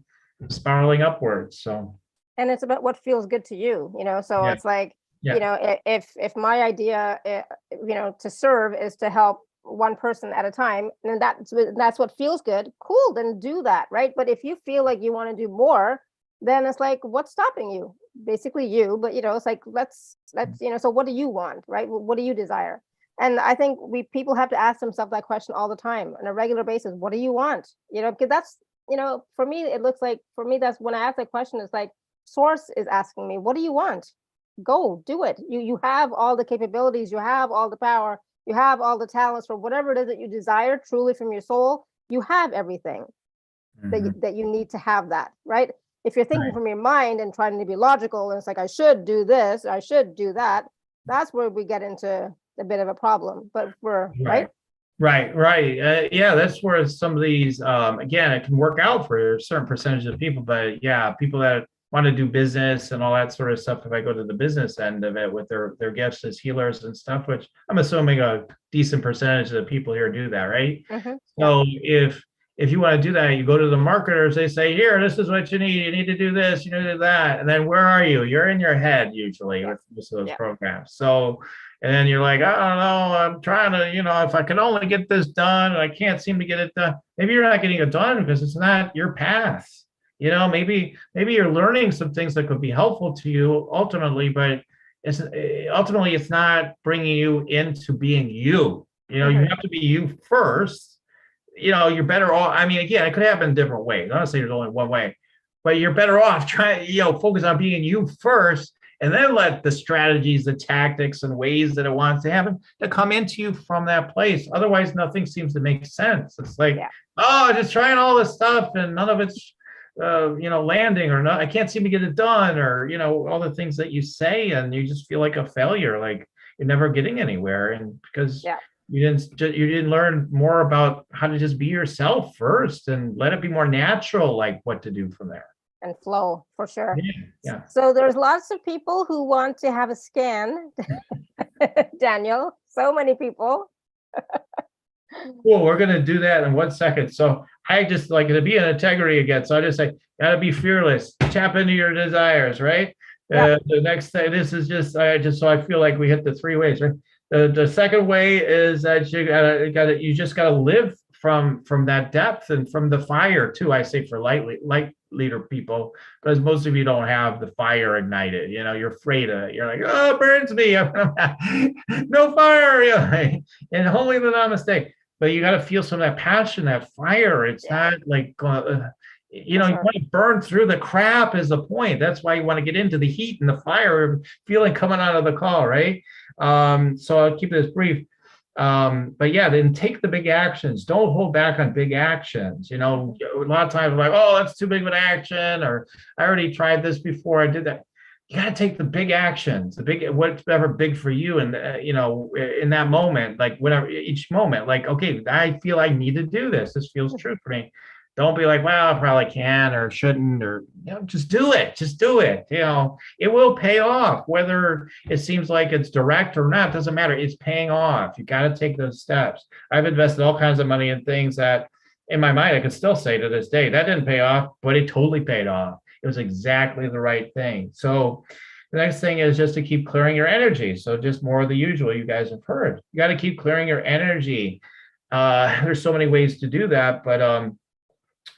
spiraling upwards. So,
and it's about what feels good to you, so it's like, if my idea, to serve is to help one person at a time, and that's what feels good, cool, then do that, right? But if you feel like you want to do more, then it's like, what's stopping you? Basically you, but it's like, let's so what do you want, right? What do you desire? And I think people have to ask themselves that question all the time on a regular basis. What do you want? Because that's, for me, it looks like, that's when I ask that question, it's like source is asking me, what do you want? Go do it. You have all the capabilities, you have all the power, you have all the talents for whatever it is that you desire truly from your soul. You have everything that you need to have that, right? If you're thinking from your mind and trying to be logical, and it's like, I should do this, I should do that, that's where we get into a bit of a problem. But we're right.
Yeah, that's where some of these, again, it can work out for a certain percentage of people, but yeah, people that want to do business and all that sort of stuff, if I go to the business end of it with their gifts as healers and stuff, which I'm assuming a decent percentage of the people here do that, right? So if you want to do that, you go to the marketers, they say, here, this is what you need to do this, you need to do that. And then where are you? You're in your head usually with most of those programs. So, and then you're like, I don't know, I'm trying to, if I can only get this done, and I can't seem to get it done. Maybe you're not getting it done because it's not your path. Maybe you're learning some things that could be helpful to you ultimately, but it's not bringing you into being you. You have to be you first. You're better off. I mean, again, it could happen in different ways. I don't say there's only one way, but you're better off trying, focus on being you first, and then let the strategies, the tactics, and ways that it wants to happen to come into you from that place. Otherwise, nothing seems to make sense. It's like, just trying all this stuff and none of it's landing, or not, I can't seem to get it done, or all the things that you say, and you just feel like a failure, like you're never getting anywhere, and because you didn't learn more about how to just be yourself first and let it be more natural, like what to do from there
and flow, for sure. So there's lots of people who want to have a scan. Daniel, so many people.
Cool, we're going to do that in 1 second. So I just like to be in integrity again. So I just say, gotta be fearless, tap into your desires, right? The next thing, this is just so I feel like we hit the 3 ways, right? The second way is that you just gotta live from that depth and from the fire too. I say for light leader people, because most of you don't have the fire ignited. You're afraid of it. You're like, oh, it burns me. No fire. And holy the namaste. But you got to feel some of that passion, that fire. It's not like, you want to burn through the crap is the point. That's why you want to get into the heat and the fire feeling coming out of the call, right? So I'll keep this brief. But yeah, then take the big actions. Don't hold back on big actions. A lot of times we're like, oh, that's too big of an action, or I already tried this before, I did that. You got to take the big actions, whatever big for you. And, in that moment, like whatever, each moment, like, okay, I feel I need to do this. This feels true for me. Don't be like, well, I probably can or shouldn't, or, just do it. Just do it. It will pay off, whether it seems like it's direct or not, doesn't matter. It's paying off. You got to take those steps. I've invested all kinds of money in things that in my mind, I could still say to this day, that didn't pay off, but it totally paid off. It was exactly the right thing. So the next thing is just to keep clearing your energy. So just more of the usual you guys have heard. You got to keep clearing your energy. There's so many ways to do that, but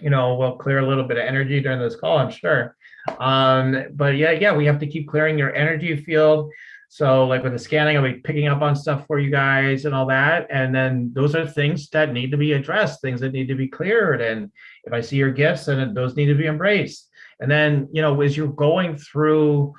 we'll clear a little bit of energy during this call, I'm sure. But yeah, we have to keep clearing your energy field. So like with the scanning, I'll be picking up on stuff for you guys and all that. And then those are things that need to be addressed, things that need to be cleared. And if I see your gifts, then those need to be embraced. And then, as you're going through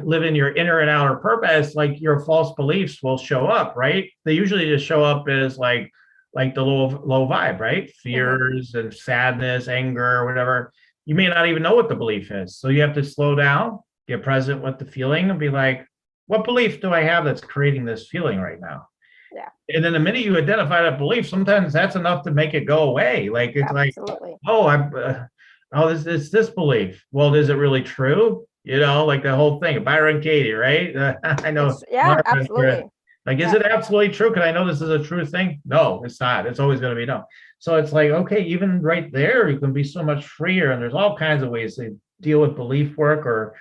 living your inner and outer purpose, like your false beliefs will show up, right? They usually just show up as like the low vibe, right? Fears and sadness, anger, whatever. You may not even know what the belief is. So you have to slow down, get present with the feeling, and be like, what belief do I have that's creating this feeling right now?
Yeah.
And then the minute you identify that belief, sometimes that's enough to make it go away. Like it's
Absolutely.
like, oh, this belief. Well, is it really true? You know, like the whole thing, Byron Katie, right? I know.
Yeah, absolutely.
Like, is it absolutely true? Can I know this is a true thing? No, it's not. It's always going to be no. So it's like, okay, even right there, you can be so much freer. And there's all kinds of ways to deal with belief work or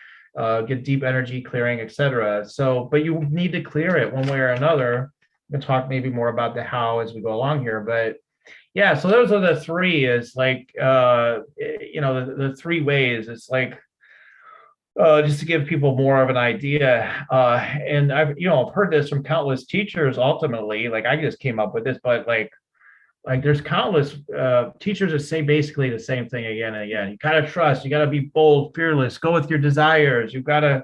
get deep energy clearing, etc. So, but you need to clear it one way or another. We'll talk maybe more about the how as we go along here. But yeah, so those are the three is like, the three ways. It's like, just to give people more of an idea. And I've heard this from countless teachers ultimately, like I just came up with this, but like there's countless teachers that say basically the same thing again and again. You gotta trust, you gotta be bold, fearless, go with your desires. You gotta,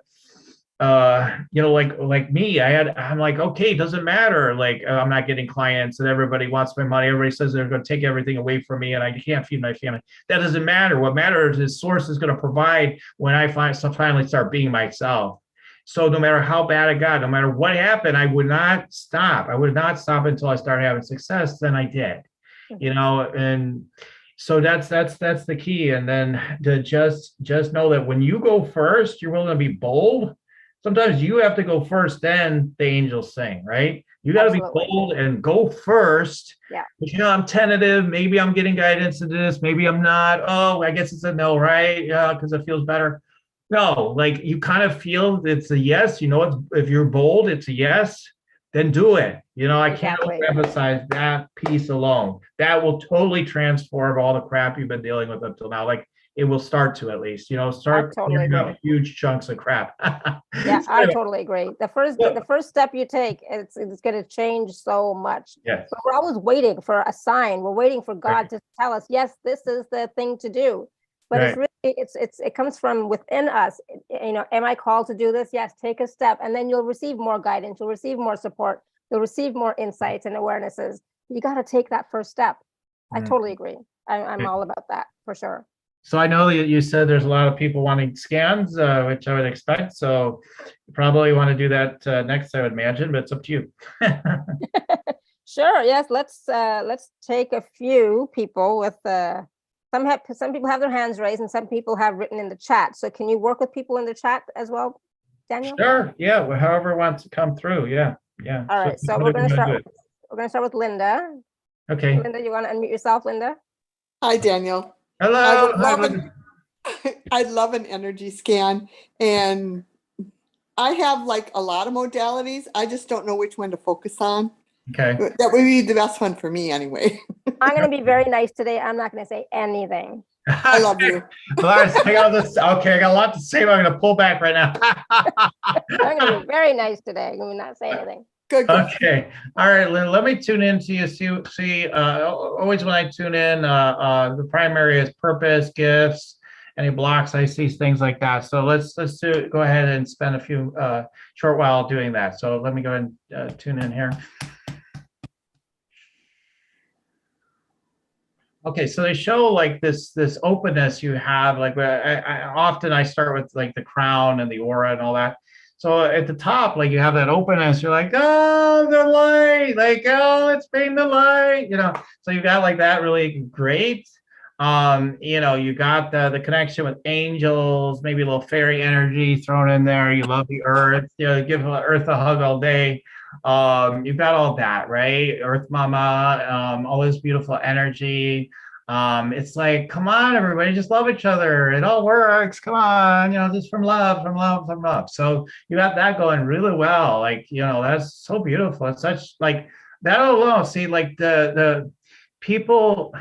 like me, I'm like, okay, it doesn't matter. Like I'm not getting clients and everybody wants my money. Everybody says they're going to take everything away from me and I can't feed my family. That doesn't matter. What matters is source is going to provide when I finally start being myself. So no matter how bad it got, no matter what happened, I would not stop. I would not stop until I started having success. Then I did, and so that's the key. And then to just know that when you go first, you're willing to be bold. Sometimes you have to go first, then the angels sing, right? You got to be bold and go first.
Yeah.
I'm tentative. Maybe I'm getting guidance into this. Maybe I'm not. Oh, I guess it's a no, right? Yeah, because it feels better. No, like you kind of feel it's a yes. If you're bold, it's a yes. Then do it. I can't emphasize that piece alone. That will totally transform all the crap you've been dealing with up till now. Like it will start to, at least, start clearing up huge chunks of crap.
Yeah, I totally agree. The first step you take, it's going to change so much.
Yes.
But we're always waiting for a sign. We're waiting for God to tell us, yes, this is the thing to do. But it's really, it comes from within us. Am I called to do this? Yes, take a step, and then you'll receive more guidance. You'll receive more support. You'll receive more insights and awarenesses. You got to take that first step. I totally agree. I'm all about that for sure.
So I know that you said there's a lot of people wanting scans, which I would expect. So you probably want to do that next, I would imagine, but it's up to you.
Sure. Yes. Let's take a few people with some people have their hands raised and some people have written in the chat. So can you work with people in the chat as well, Daniel?
Sure. Yeah. Whoever wants to come through. Yeah. Yeah.
All right. So we're going to start. We're going to start with Linda.
Okay.
Linda, you want to unmute yourself, Linda?
Hi, Daniel.
Hello.
I'd love an energy scan, and I have like a lot of modalities. I just don't know which one to focus on.
Okay.
That would be the best one for me anyway.
I'm going to be very nice today. I'm not going to say anything.
I love you.
I got a lot to say, but I'm going to pull back right now.
I'm going to be very nice today. I'm going to not say anything.
Good.
Okay. All right, Lynn, let me tune in to you. See, always when I tune in, the primary is purpose, gifts, any blocks I see, things like that. So let's go ahead and spend a few short while doing that. So let me go ahead and tune in here. Okay, so they show like this openness you have. Like I start with like the crown and the aura and all that. So at the top, like you have that openness. You're like, oh, the light, like, oh, it's being the light, So you got like that really great. You got the connection with angels, maybe a little fairy energy thrown in there. You love the earth, give earth a hug all day. You've got all that, right? Earth Mama, all this beautiful energy. It's like, come on, everybody, just love each other. It all works. Come on, just from love. So you got that going really well. Like, that's so beautiful. It's such like that alone. See, like the people,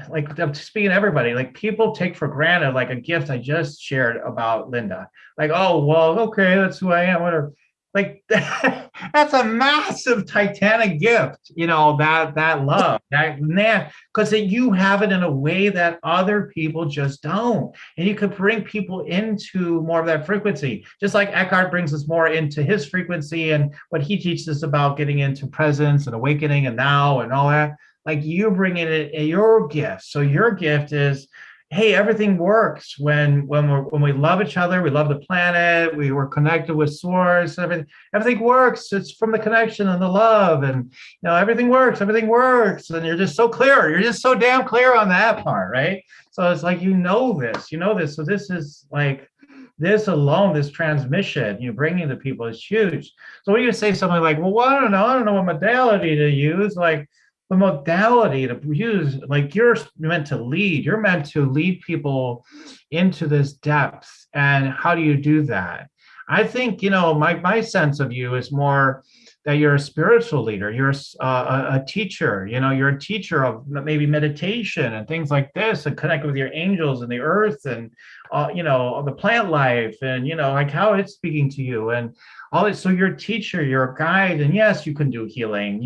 like I'm speaking to everybody, like people take for granted, like a gift I just shared about Linda. Like, oh, well, okay, that's who I am, whatever. Like that's a massive titanic gift, that love, because you have it in a way that other people just don't. And you could bring people into more of that frequency, just like Eckhart brings us more into his frequency and what he teaches us about getting into presence and awakening and now and all that. Like you bring it in your gift. So your gift is hey, everything works when we love each other, we love the planet, we're connected with source, everything works. It's from the connection and the love, and everything works, and you're just so clear, you're just so damn clear on that part, right? So it's like this. So this is like this alone, this transmission you bringing to people is huge. So when you say something like, well, I don't know what modality to use, like the modality to use, like you're meant to lead, you're meant to lead people into this depth. And how do you do that? I think, my sense of you is more that you're a spiritual leader, you're a teacher, you're a teacher of maybe meditation and things like this, and connect with your angels and the earth and, the plant life and, like how it's speaking to you and all this. So you're a teacher, you're a guide, and yes, you can do healing.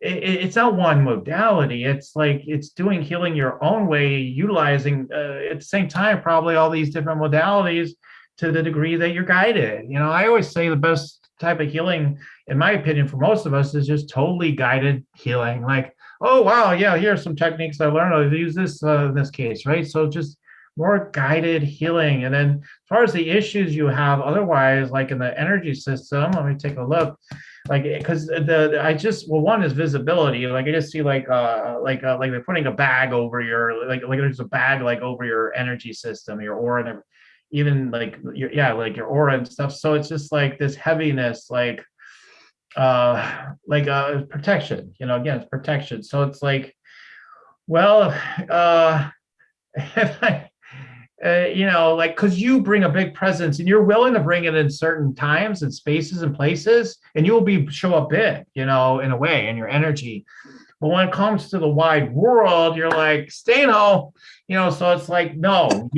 It's not one modality. It's like it's doing healing your own way, utilizing at the same time probably all these different modalities to the degree that you're guided. I always say the best type of healing, in my opinion, for most of us is just totally guided healing. Like, oh wow, yeah, here's some techniques I learned. I'll use this in this case, right? So just more guided healing. And then as far as the issues you have otherwise, like in the energy system, let me take a look. Like, because one is visibility. Like I just see like they're putting a bag over your like there's a bag like over your energy system, your aura, and even like your aura and stuff. So it's just like this heaviness, like protection. Again, it's protection. So it's like, well, if I, like, because you bring a big presence and you're willing to bring it in certain times and spaces and places, and you will show up big, in a way, in your energy. But when it comes to the wide world, you're like, staying home, so it's like, no,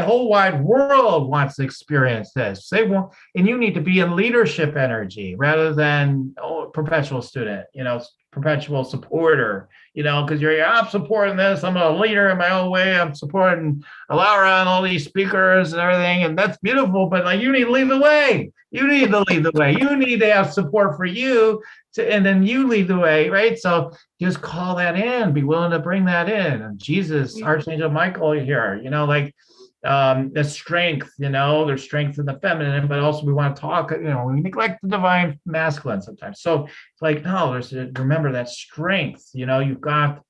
whole wide world wants to experience this. They want, and you need to be in leadership energy rather than perpetual student, perpetual supporter, because I'm supporting this. I'm a leader in my own way. I'm supporting Alara and all these speakers and everything. And that's beautiful, but like, you need to lead the way. You need to lead the way. You need to have support for you and then you lead the way, right? So just call that in, be willing to bring that in. And Jesus, Archangel Michael here, the strength, there's strength in the feminine, but also we want to talk, we neglect the divine masculine sometimes. So it's like, no, remember that strength, you've got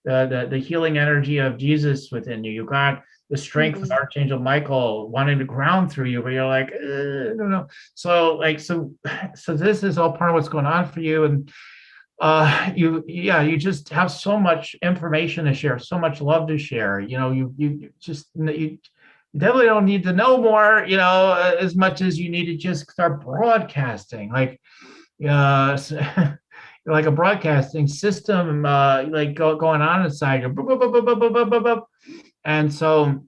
the healing energy of Jesus within you. You've got the strength of Archangel Michael wanting to ground through you, but you're like, no. So this is all part of what's going on for you. And you just have so much information to share, so much love to share. You definitely don't need to know more, as much as you need to just start broadcasting, like like a broadcasting system, like going on inside you. And so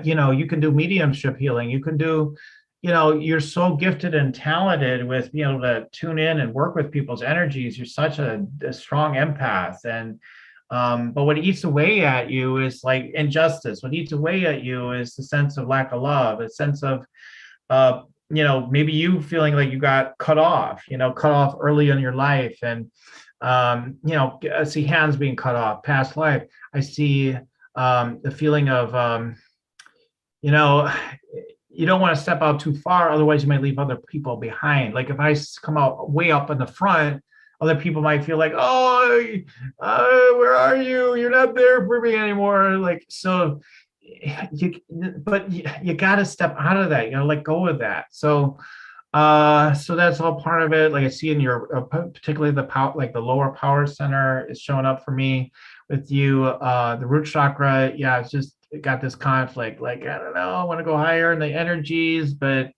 you can do mediumship healing. You can do, you're so gifted and talented with being able to tune in and work with people's energies. You're such a strong empath. And but what eats away at you is like injustice. What eats away at you is the sense of lack of love, a sense of, maybe you feeling like you got cut off early in your life. And, I see hands being cut off, past life. I see the feeling of, you don't want to step out too far, otherwise you might leave other people behind. Like if I come out way up in the front, other people might feel like, oh, where are you? You're not there for me anymore. Like, so, but you got to step out of that. You got to let go of that. So that's all part of it. Like I see in your, particularly the power, like the lower power center is showing up for me with you. The root chakra, yeah, it's just got this conflict. Like, I don't know, I want to go higher in the energies, but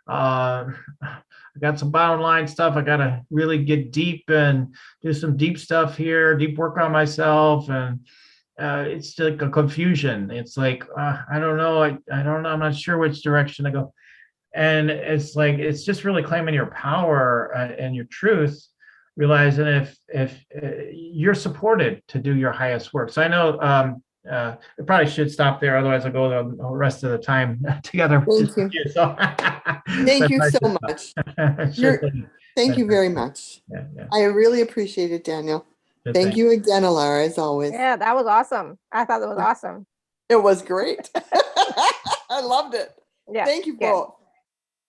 I got some bottom line stuff. I got to really get deep and do some deep stuff here, deep work on myself. And it's like a confusion. It's like, I don't know. I don't know. I'm not sure which direction to go. And it's like, it's just really claiming your power and your truth, realizing if you're supported to do your highest work. So I know I probably should stop there. Otherwise I'll go the rest of the time together.
Thank you.
So,
thank you so much. Thank you very much.
Yeah.
I really appreciate it, Daniel. Thank you again, Alara, as always.
Yeah, that was awesome. I thought that was awesome.
It was great. I loved it.
Yeah.
Thank you
good.
both.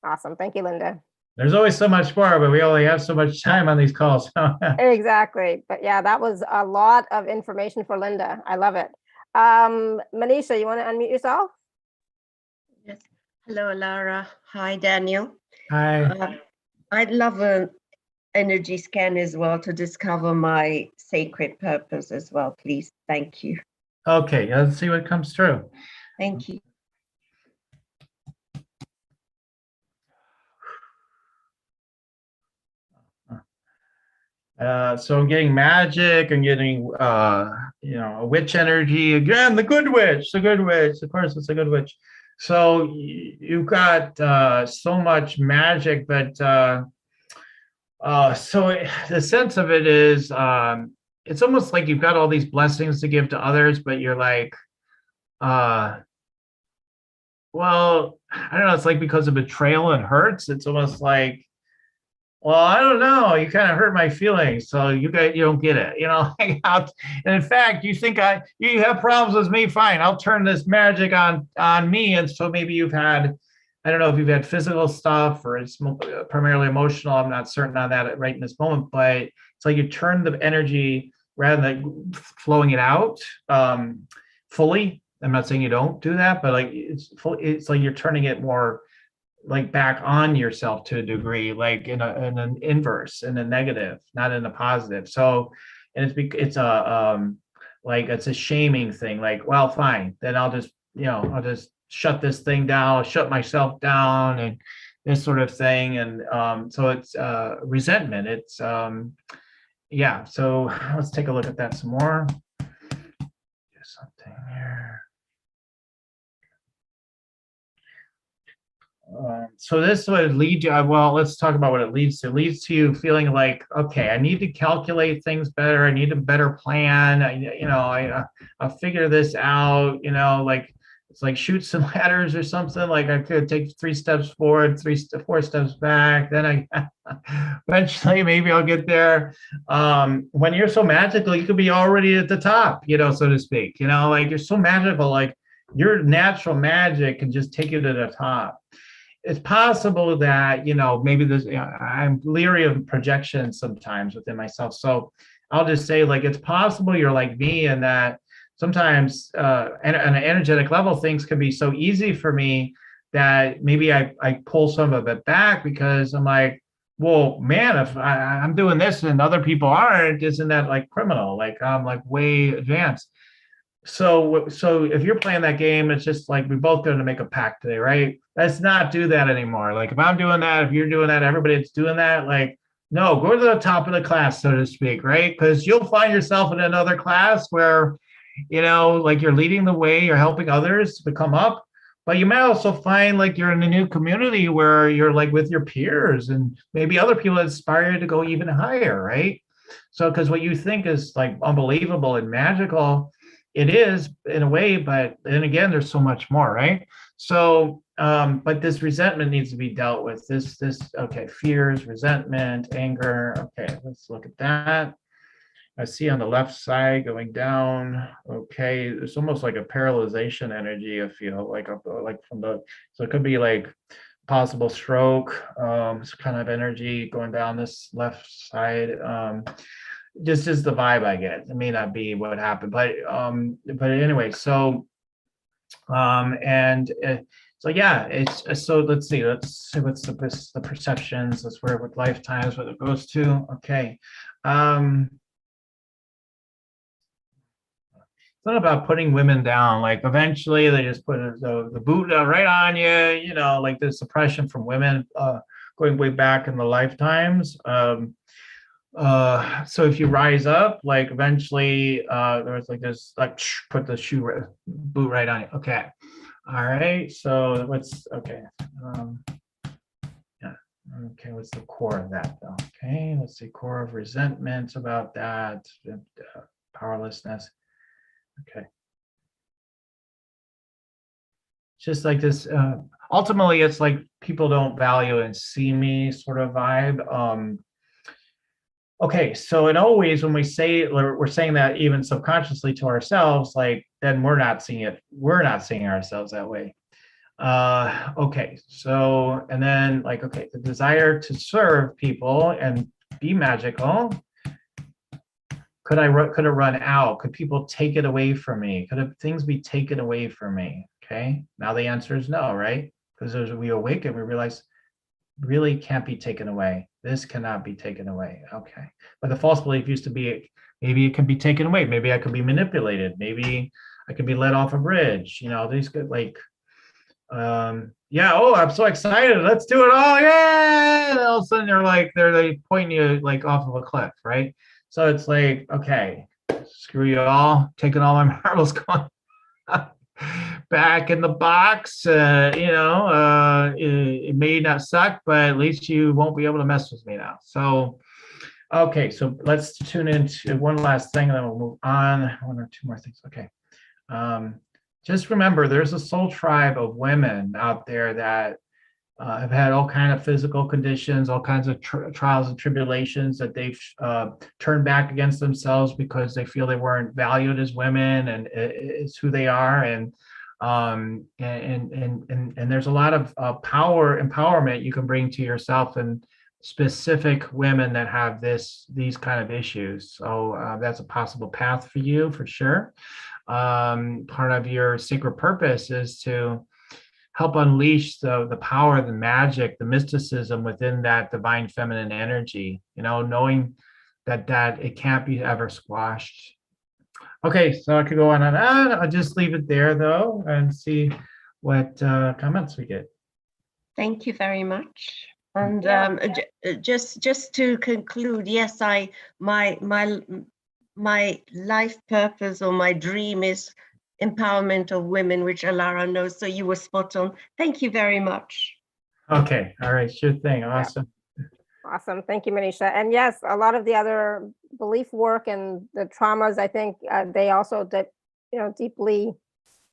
Awesome. Thank you, Linda.
There's always so much more, but we only have so much time on these calls.
Exactly. But yeah, that was a lot of information for Linda. I love it. Manisha, you want to unmute yourself?
Yes. Hello, Lara. Hi, Daniel.
Hi.
I'd love an energy scan as well to discover my sacred purpose as well, please. Thank you.
Okay, let's see what comes through.
Thank you.
So I'm getting magic. I'm getting, a witch energy again. The good witch. Of course, it's a good witch. So you've got so much magic, but so the sense of it is, it's almost like you've got all these blessings to give to others, but you're like, well, I don't know. It's like because of betrayal and hurts. It's almost like, well, I don't know. You kind of hurt my feelings, so you don't get it. And in fact, you think you have problems with me. Fine, I'll turn this magic on me. And so maybe you've had, I don't know if you've had physical stuff or it's primarily emotional. I'm not certain on that right in this moment, but it's like you turn the energy rather than flowing it out fully. I'm not saying you don't do that, but like it's like you're turning it more like back on yourself to a degree, like in an inverse, in a negative, not in a positive. So, and it's a shaming thing. Like, well, fine, then I'll just shut this thing down, shut myself down, and this sort of thing. And so it's resentment. It's yeah. So let's take a look at that some more. Do something here. So this would lead you, well, let's talk about what it leads to. It leads to you feeling like, okay, I need to calculate things better. I need a better plan. I'll figure this out, like, it's like shoot some ladders or something. Like I could take 3 steps forward, 4 steps back. Then eventually maybe I'll get there. When you're so magical, you could be already at the top, so to speak, like you're so magical, like your natural magic can just take you to the top. It's possible that, maybe I'm leery of projection sometimes within myself. So I'll just say, like, it's possible you're like me and that sometimes at an energetic level, things can be so easy for me that maybe I pull some of it back because I'm like, well, man, if I'm doing this and other people aren't, isn't that like criminal? Like I'm like way advanced. So if you're playing that game, it's just like we're both going to make a pact today, right? Let's not do that anymore. Like if I'm doing that, if you're doing that, everybody's doing that. Like, no, go to the top of the class, so to speak, right? Because you'll find yourself in another class where, like you're leading the way, you're helping others to come up. But you might also find like you're in a new community where you're like with your peers and maybe other people inspire you to go even higher, right? So because what you think is like unbelievable and magical, it is in a way, but then again, there's so much more, right? So, but this resentment needs to be dealt with. Okay, fears, resentment, anger. Okay, let's look at that. I see on the left side going down. Okay, it's almost like a paralyzation energy. I feel like so it could be like possible stroke, kind of energy going down this left side. This is the vibe I get. It may not be what happened, but anyway. So so yeah, it's so let's see what's the perceptions. Let's where with lifetimes what it goes to. Okay. It's not about putting women down. Like eventually they just put the boot right on you. Like the suppression from women going way back in the lifetimes. So if you rise up, like eventually there's like this, like put the boot right on it. Okay. All right. So okay. Yeah. Okay. What's the core of that though? Okay. Let's see. Core of resentment about that. Powerlessness. Okay. Just like this, ultimately it's like people don't value and see me sort of vibe. Okay, so in always when we're saying that even subconsciously to ourselves, like then we're not seeing it. We're not seeing ourselves that way. Okay, so and then like okay, the desire to serve people and be magical. Could it run out? Could people take it away from me? Things be taken away from me? Okay, now the answer is no, right? Because as we awaken, we realize really can't be taken away. This cannot be taken away. Okay. But the false belief used to be maybe it can be taken away. Maybe I could be manipulated. Maybe I could be let off a bridge. These could like, yeah, oh, I'm so excited. Let's do it. Oh, yeah. And all of a sudden they point you like off of a cliff, right? So it's like, okay, screw you all, taking all my marbles, going back in the box. It may not suck, but at least you won't be able to mess with me now. So, okay, so let's tune into one last thing, and then we'll move on. One or two more things. Okay. Just remember, there's a soul tribe of women out there that have had all kinds of physical conditions, all kinds of trials and tribulations that they've turned back against themselves because they feel they weren't valued as women, and it's who they are. And there's a lot of empowerment you can bring to yourself and specific women that have these kind of issues. So that's a possible path for you for sure. Part of your sacred purpose is to help unleash the power, the magic, the mysticism within that divine feminine energy, knowing that it can't be ever squashed. Okay, so I could go on and on. I'll just leave it there though and see what comments we get.
Thank you very much. And just to conclude, yes, my life purpose or my dream is empowerment of women, which Alara knows. So you were spot on. Thank you very much.
Okay. All right. Sure thing. Awesome.
Yeah. Awesome. Thank you, Manisha. And yes, a lot of the other belief work and the traumas, I think they also deeply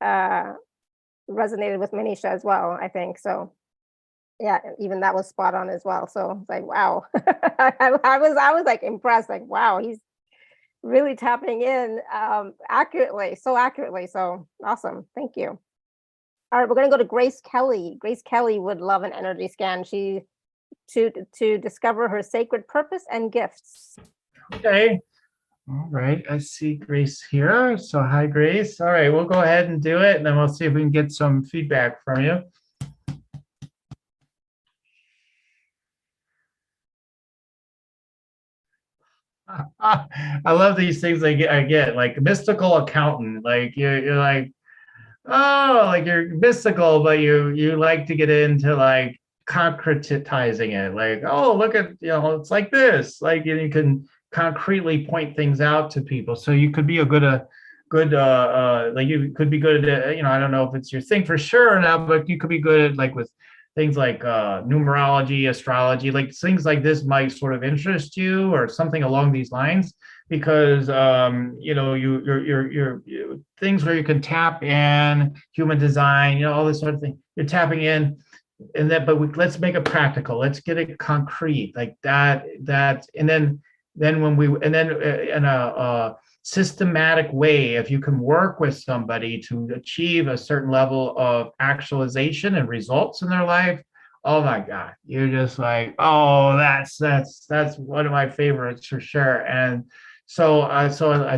resonated with Manisha as well, I think. So yeah, even that was spot on as well. So it's like, wow. I was like impressed, like, wow, he's really tapping in accurately. So awesome. Thank you. All right, we're going to go to Grace Kelly. Grace Kelly would love an energy scan. To discover her sacred purpose and gifts.
Okay. All right. I see Grace here. So hi, Grace. All right, we'll go ahead and do it, and then we'll see if we can get some feedback from you. I love these things I get like mystical accountant. Like you're like, oh, like you're mystical, but you like to get into like concretizing it. Like, oh, look at, it's like this. Like you can concretely point things out to people. So you could be a good like you could be good at, I don't know if it's your thing for sure or not, but you could be good at like with things like numerology, astrology, like things like this might sort of interest you or something along these lines, because you're things where you can tap in human design, all this sort of thing. You're tapping in, and then let's make it practical. Let's get it concrete, like that, and then in a systematic way, if you can work with somebody to achieve a certain level of actualization and results in their life, oh my God, you're just like, oh, that's one of my favorites for sure. And so I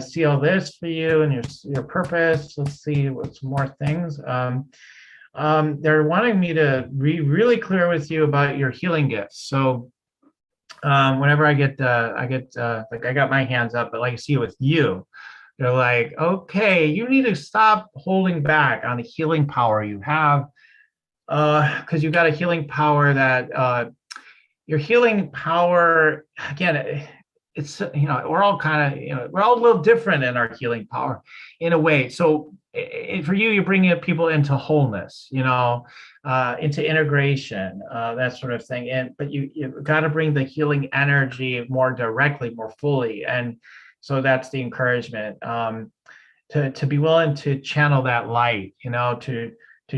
see all this for you and your purpose. Let's see what's more things. They're wanting me to be really clear with you about your healing gifts. So whenever I get like I got my hands up, but like I see with you, they're like, okay, you need to stop holding back on the healing power you have, because you've got a healing power that your healing power, again, it's, we're all kind of, we're all a little different in our healing power in a way. So for you, you're bringing people into wholeness, into integration, that sort of thing. But you've got to bring the healing energy more directly, more fully. And so that's the encouragement, to be willing to channel that light, to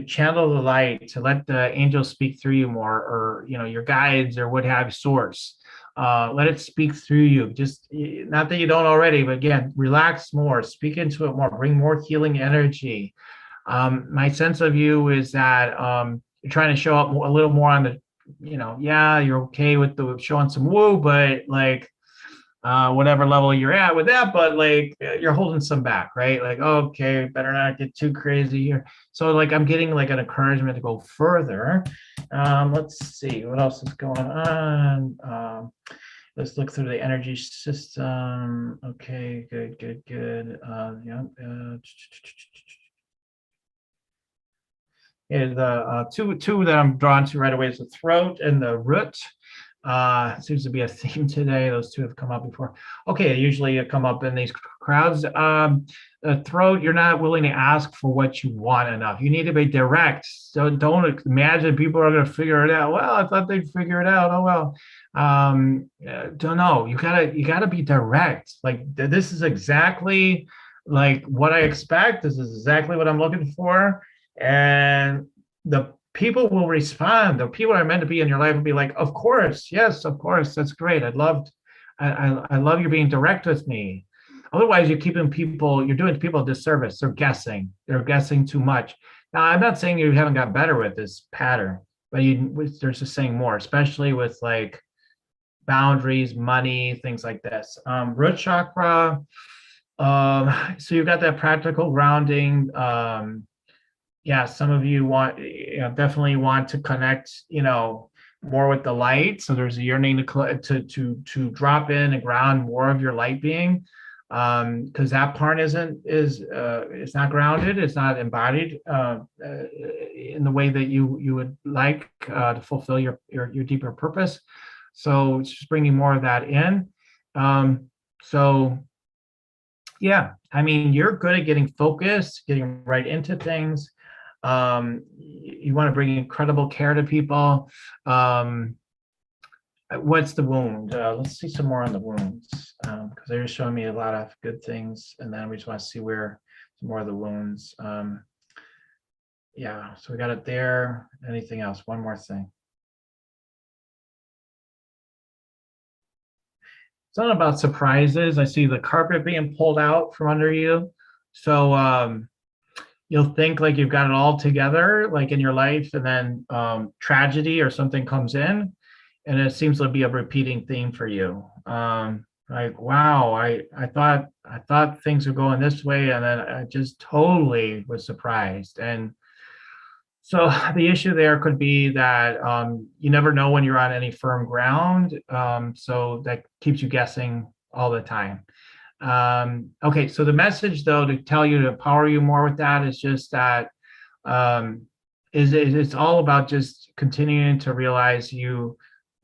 channel the light, to let the angels speak through you more, or, your guides or what have you, source. Let it speak through you. Just not that you don't already, but again, relax more, speak into it more, bring more healing energy. My sense of you is that you're trying to show up a little more on the, yeah, you're okay with the showing some woo, but like whatever level you're at with that, but like you're holding some back, right? Like, okay, better not get too crazy here. So like I'm getting like an encouragement to go further. Let's see what else is going on. Let's look through the energy system. Okay, good. Yeah. The two that I'm drawn to right away is the throat and the root. Seems to be a theme today. Those two have come up before. Okay, usually come up in these crowds. The throat, you're not willing to ask for what you want enough. You need to be direct. So don't imagine people are going to figure it out. Well, I thought they'd figure it out. Oh well. Don't know. You gotta be direct. Like this is exactly like what I expect. This is exactly what I'm looking for, and the people will respond. The people that are meant to be in your life will be like, of course, yes, of course, that's great. I love you being direct with me. Otherwise, you're doing people a disservice. They're guessing too much. Now, I'm not saying you haven't got better with this pattern, but there's just saying more, especially with like boundaries, money, things like this. Root chakra. So you've got that practical grounding. Yeah, some of you definitely want to connect, more with the light. So there's a yearning to drop in and ground more of your light being, because that part it's not grounded, it's not embodied in the way that you would like to fulfill your deeper purpose. So it's just bringing more of that in. So yeah, I mean, you're good at getting focused, getting right into things. You want to bring incredible care to people. What's the wound? Let's see some more on the wounds, because they're just showing me a lot of good things, and then we just want to see where some more of the wounds. Yeah, so we got it there. Anything else? One more thing. It's not about surprises. I see the carpet being pulled out from under you. So you'll think like you've got it all together, like in your life, and then tragedy or something comes in, and it seems to be a repeating theme for you. Like, wow, I thought things were going this way, and then I just totally was surprised. And so the issue there could be that you never know when you're on any firm ground. So that keeps you guessing all the time. Okay, so the message though to tell you to empower you more with that is just that it's all about just continuing to realize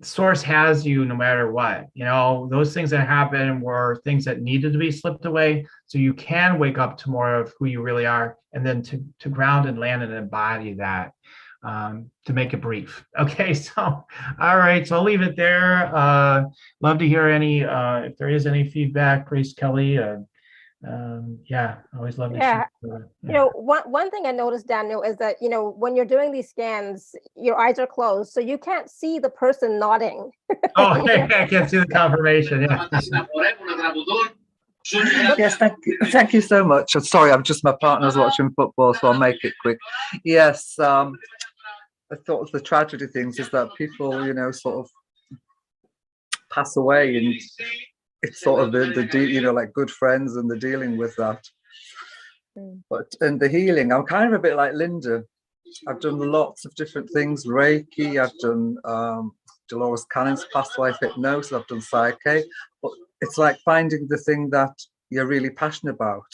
source has you no matter what. Those things that happen were things that needed to be slipped away, so you can wake up to more of who you really are, and then to ground and land and embody that, to make it brief. Okay, so all right, so I'll leave it there. Love to hear if there is any feedback, Grace Kelly. Yeah, always love to
Yeah.
share.
One thing I noticed, Daniel, is that when you're doing these scans, your eyes are closed, so you can't see the person nodding.
Oh, I can't see the confirmation. Yeah.
Yes, thank you so much. Sorry, my partner's watching football, so I'll make it quick. Yes, I thought the tragedy things is that people, sort of pass away, and it's sort of like good friends, and they're dealing with that. But in the healing, I'm kind of a bit like Linda. I've done lots of different things, Reiki, I've done Dolores Cannon's past life hypnosis, I've done Psyche, but it's like finding the thing that you're really passionate about,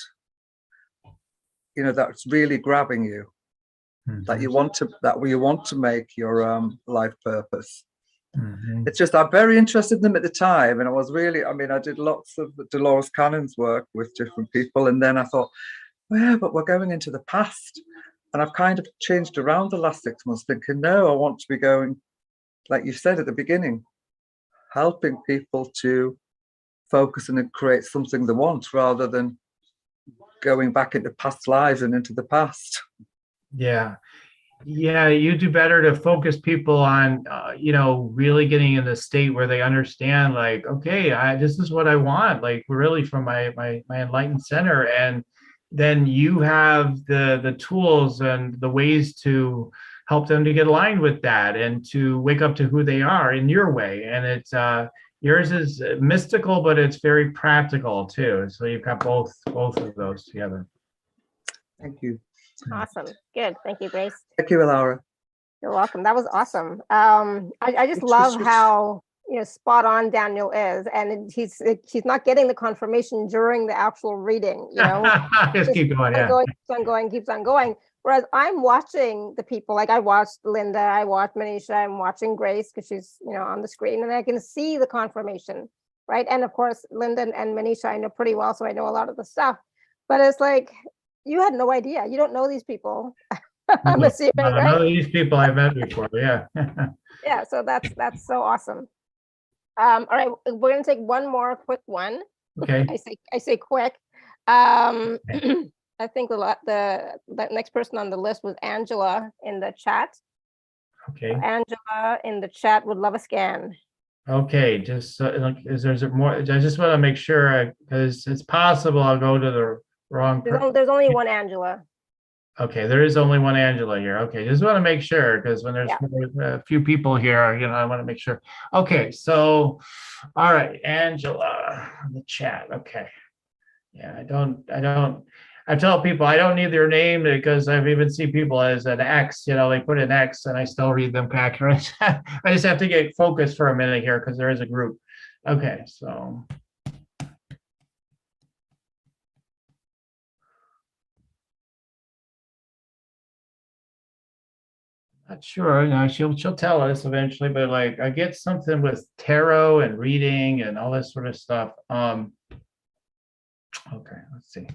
that's really grabbing you, that you want to make your life purpose. It's just, I'm very interested in them at the time, and I was really, I did lots of Dolores Cannon's work with different people, and then I thought, well, but we're going into the past. And I've kind of changed around the last 6 months, thinking, no, I want to be going, like you said at the beginning, helping people to focus and create something they want, rather than going back into past lives and into the past.
Yeah. Yeah, you do better to focus people on, really getting in the state where they understand, like, okay, this is what I want, like, really from my enlightened center, and then you have the tools and the ways to help them to get aligned with that and to wake up to who they are in your way. And it's yours is mystical, but it's very practical too. So you've got both of those together.
Thank you.
Awesome. Good. Thank you, Grace.
Thank you, Laura.
You're welcome. That was awesome. I just love how spot on Daniel is, and he's not getting the confirmation during the actual reading.
Just keep going. Yeah.
Keeps on going. Whereas I'm watching the people, like I watched Linda, I watched Manisha, I'm watching Grace because she's on the screen, and I can see the confirmation, right? And of course, Linda and Manisha I know pretty well, so I know a lot of the stuff. But it's like you had no idea. You don't know these people. I'm assuming, right?
I know these people I've met before. Yeah.
Yeah. So that's so awesome. All right, we're gonna take one more quick one.
Okay.
I say quick. I think the next person on the list was Angela in the chat.
Okay.
Angela in the chat would love a scan.
Okay, just is there more? I just want to make sure because it's possible I'll go to the wrong.
There's only one Angela.
Okay, there is only one Angela here. Okay, just want to make sure because when there's a few people here, I want to make sure. Okay, so all right, Angela in the chat. Okay, yeah, I tell people I don't need their name because I've even seen people as an X. They put an X and I still read them accurate. I just have to get focused for a minute here because there is a group. Okay, so. Not sure. She'll tell us eventually, but like I get something with tarot and reading and all this sort of stuff. Okay, let's see.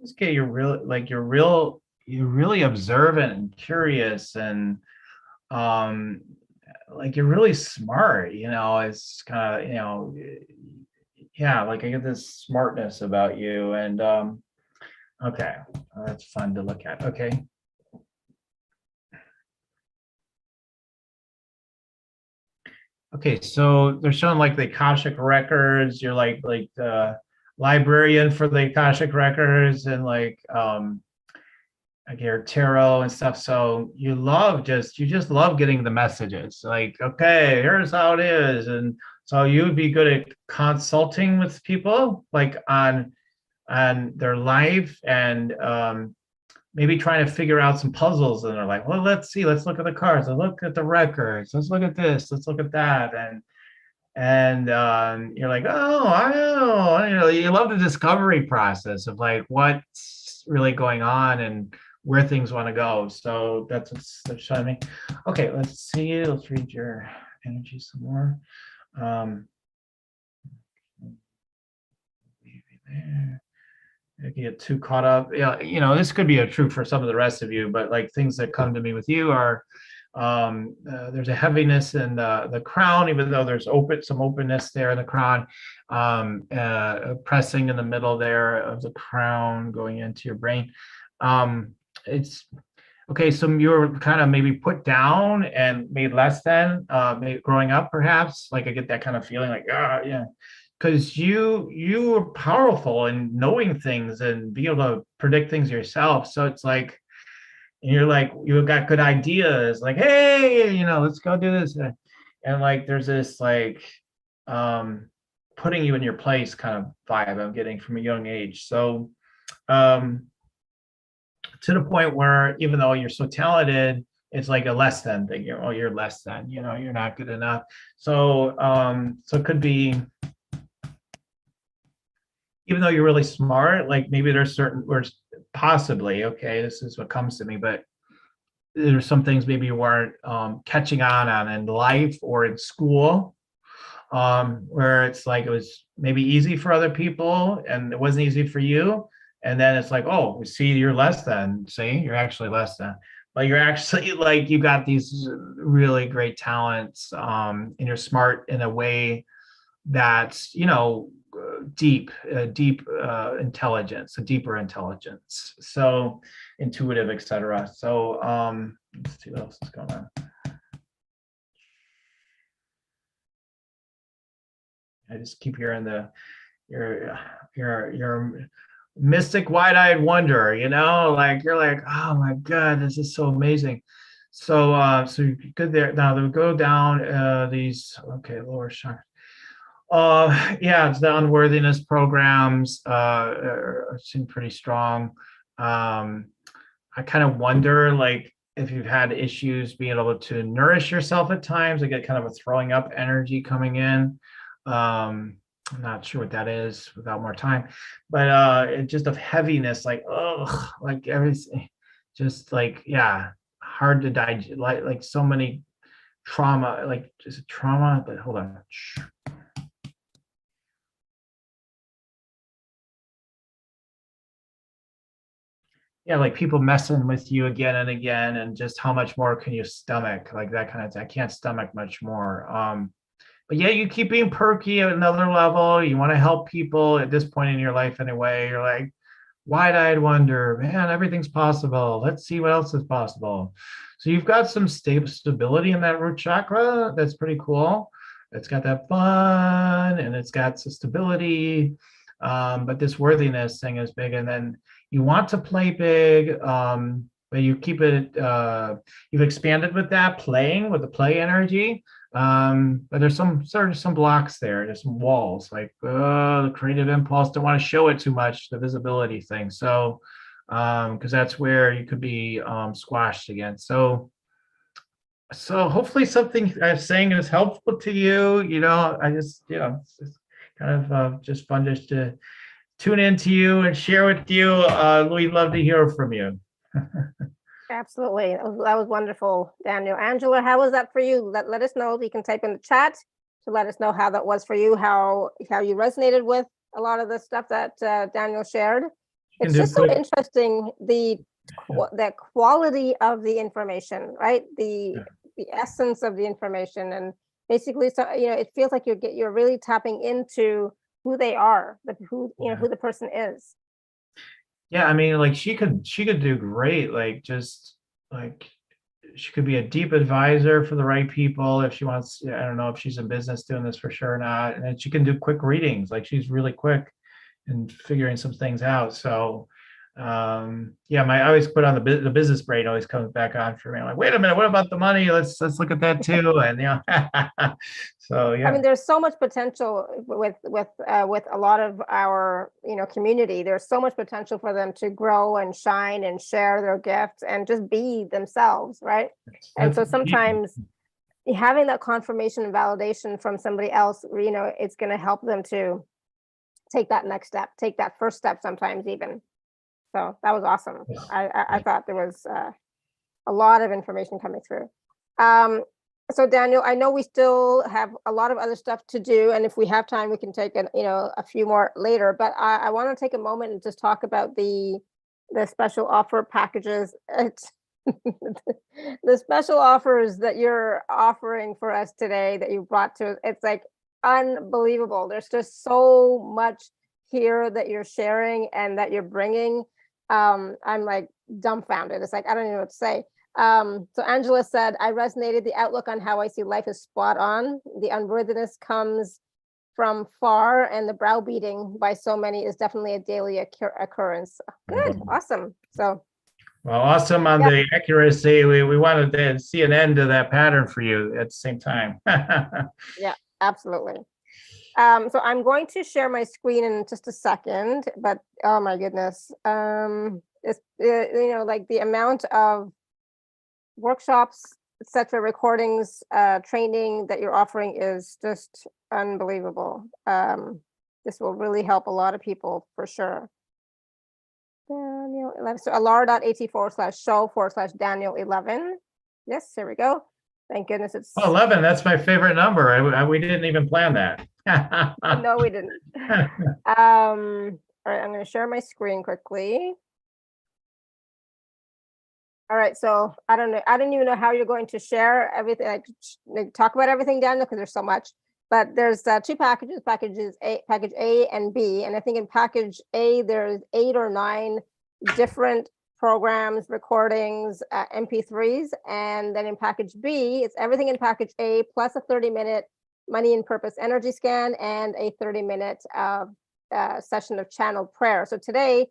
Just get you're really observant and curious and like you're really smart. It's kind of yeah, like I get this smartness about you, and okay, that's fun to look at. Okay. Okay, so they're showing like the Akashic records. You're like the librarian for the Akashic records, and like your tarot and stuff. So you just love getting the messages. Like, okay, here's how it is, and so you would be good at consulting with people, like on their life, and maybe trying to figure out some puzzles. And they're like, well, let's see, let's look at the cards, let's look at the records, let's look at this, let's look at that, and you're like, oh, I know, you love the discovery process of like what's really going on and where things want to go. So that's what's showing me. Okay, let's see. Let's read your energy some more. There. I get too caught up. Yeah, this could be true for some of the rest of you, but like things that come to me with you are there's a heaviness in the crown, even though there's some openness there in the crown, pressing in the middle there of the crown, going into your brain. It's okay. So you're kind of maybe put down and made less than maybe growing up, perhaps. Like I get that kind of feeling, like yeah. Because you are powerful in knowing things and be able to predict things yourself. So it's like, you've got good ideas, like, hey, let's go do this. And like, there's this like putting you in your place kind of vibe I'm getting from a young age. So to the point where even though you're so talented, it's like a less than thing. You're less than, you're not good enough. So it could be, even though you're really smart, like maybe there's certain words, possibly, okay, this is what comes to me, but there's some things maybe you weren't catching on in life or in school, where it's like it was maybe easy for other people and it wasn't easy for you. And then it's like, oh, see, you're less than, see, you're actually less than. But you're actually like, you got these really great talents and you're smart in a way that's, deep intelligence, a deeper intelligence. So intuitive, etc. So let's see what else is going on. I just keep hearing your mystic wide-eyed wonder, like you're like, oh my God, this is so amazing. So so you're good there. Now they'll go down these, okay, lower chakra. Yeah, it's the unworthiness programs seem pretty strong. I kind of wonder, like, if you've had issues being able to nourish yourself at times. I get kind of a throwing up energy coming in. I'm not sure what that is without more time, but it just of heaviness, like, oh, like everything, just like, yeah, hard to digest, like so many trauma, like just trauma. But hold on. Yeah, like people messing with you again and again, and just how much more can you stomach, like that kind of thing. I can't stomach much more. But yeah, you keep being perky at another level. You want to help people at this point in your life anyway. You're like wide-eyed wonder, man, everything's possible. Let's see what else is possible. So you've got some stability in that root chakra. That's pretty cool. It's got that fun and it's got some stability. But this worthiness thing is big. And then you want to play big, but you keep it, you've expanded with that, playing with the play energy. But there's some blocks there. There's some walls, like the creative impulse, don't want to show it too much, the visibility thing. So, because that's where you could be squashed again. So hopefully something I'm saying is helpful to you. I just, it's kind of just fun just to tune into you and share with you. We'd love to hear from you.
Absolutely. That was wonderful, Daniel. Angela, how was that for you? Let us know. You can type in the chat to let us know how that was for you, how you resonated with a lot of the stuff that Daniel shared. It's just so interesting, the quality of the information, right? The essence of the information. And basically, so it feels like you're really tapping into who they are, who the person is.
Yeah, I mean, like she could do great, like just like she could be a deep advisor for the right people if she wants. I don't know if she's in business doing this for sure or not. And then she can do quick readings, like she's really quick in figuring some things out. So yeah, I always put on the business brain always comes back on for me. I'm like, wait a minute, what about the money? Let's look at that too. And so yeah.
I mean, there's so much potential with a lot of our community. There's so much potential for them to grow and shine and share their gifts and just be themselves, right? And so sometimes having that confirmation and validation from somebody else, it's going to help them to take that next step, take that first step sometimes even. So that was awesome. I thought there was a lot of information coming through. So Daniel, I know we still have a lot of other stuff to do, and if we have time, we can take a few more later. But I want to take a moment and just talk about the special offer packages. The special offers that you're offering for us today that you brought to us. It's like unbelievable. There's just so much here that you're sharing and that you're bringing. I'm like dumbfounded. It's like, I don't even know what to say. So Angela said, I resonated. The outlook on how I see life is spot on. The unworthiness comes from far, and the browbeating by so many is definitely a daily occurrence. Good, awesome. So,
well, awesome on the accuracy. We wanted to see an end to that pattern for you at the same time.
Yeah, absolutely. So I'm going to share my screen in just a second, but oh my goodness, it's like the amount of workshops, etc., recordings, training that you're offering is just unbelievable. This will really help a lot of people for sure. Daniel 11. So alara.at/show/Daniel 11. Yes, here we go. Thank goodness it's
11. That's my favorite number. We didn't even plan that.
No, we didn't. All right, I'm going to share my screen quickly. All right, so I don't even know how you're going to share everything, like talk about everything, Daniel, because there's so much. But there's two packages, package A and B. And I think in package A, there's 8 or 9 different programs, recordings, MP3s. And then in package B, it's everything in package A plus a 30-minute money and purpose energy scan and a 30-minute session of channeled prayer. So today,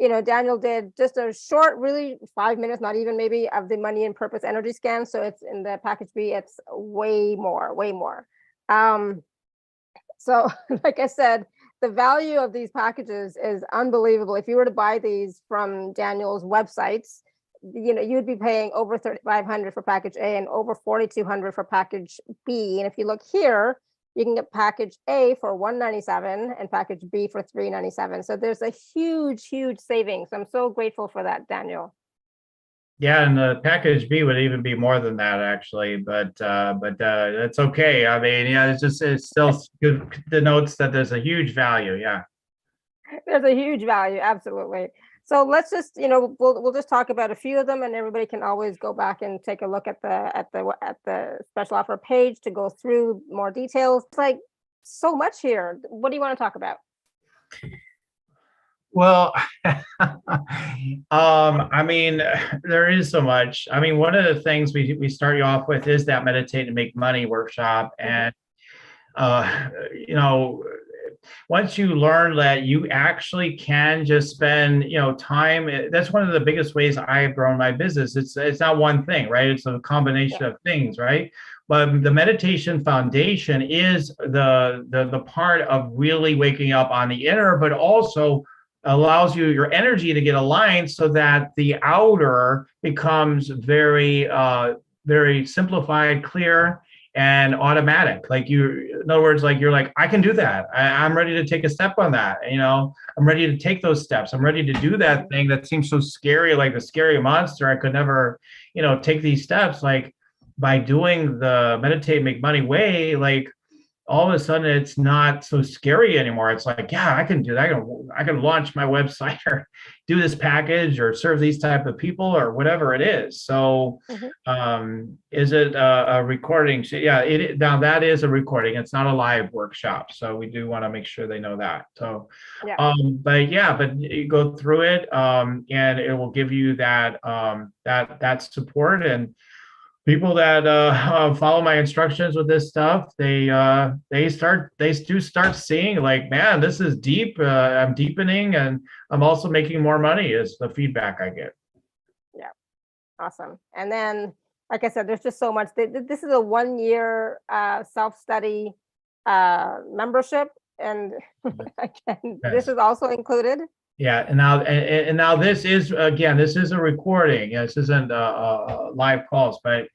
Daniel did just a short, really 5 minutes, not even maybe, of the money and purpose energy scan. So it's in the package B, it's way more. So like I said, the value of these packages is unbelievable. If you were to buy these from Daniel's websites, you'd be paying over $3,500 for package A and over $4,200 for package B. And if you look here, you can get package A for $197 and package B for $397. So there's a huge savings. I'm so grateful for that, Daniel.
Yeah, and the package B would even be more than that, actually, but it's okay. I mean, yeah, it still good, denotes that there's a huge value. Yeah,
there's a huge value, absolutely. So let's just, we'll just talk about a few of them, and everybody can always go back and take a look at the special offer page to go through more details. It's like so much here. What do you want to talk about?
Well, I mean, there is so much. I mean, one of the things we start you off with is that Meditate and Make Money workshop. And, once you learn that you actually can just spend, time, that's one of the biggest ways I have grown my business. It's not one thing, right? It's a combination of things, right? But the meditation foundation is the part of really waking up on the inner, but also allows your energy to get aligned so that the outer becomes very, very simplified, clear, and automatic. Like in other words, like you're like, I can do that. I'm ready to take a step on that. I'm ready to take those steps. I'm ready to do that thing that seems so scary, like a scary monster. I could never, take these steps. Like by doing the Meditate, Make Money way, like all of a sudden it's not so scary anymore. It's like, yeah, I can do that. I can launch my website or do this package or serve these type of people or whatever it is. So is it a recording? Yeah, now that is a recording. It's not a live workshop. So we do want to make sure they know that. So, but you go through it and it will give you that, that support. And people that follow my instructions with this stuff, they do start seeing like, man, this is deep. I'm deepening, and I'm also making more money. Is the feedback I get.
Yeah, awesome. And then, like I said, there's just so much. This is a 1-year self-study membership, and again, this is also included.
Yeah, and now this is a recording. This isn't live calls, but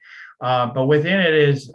within it is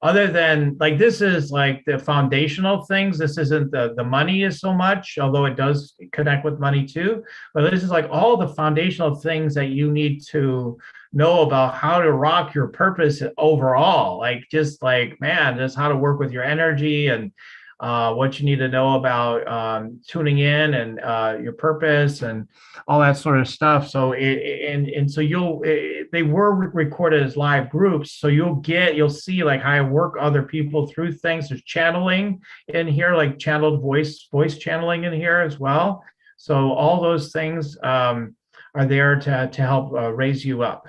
other than like this is like the foundational things. This isn't the money is so much, although it does connect with money too. But this is like all the foundational things that you need to know about how to rock your purpose overall. Like just like, man, just how to work with your energy and what you need to know about tuning in and your purpose and all that sort of stuff. So they were recorded as live groups. So you'll see like how I work other people through things. There's channeling in here, like channeled voice channeling in here as well. So all those things are there to help raise you up.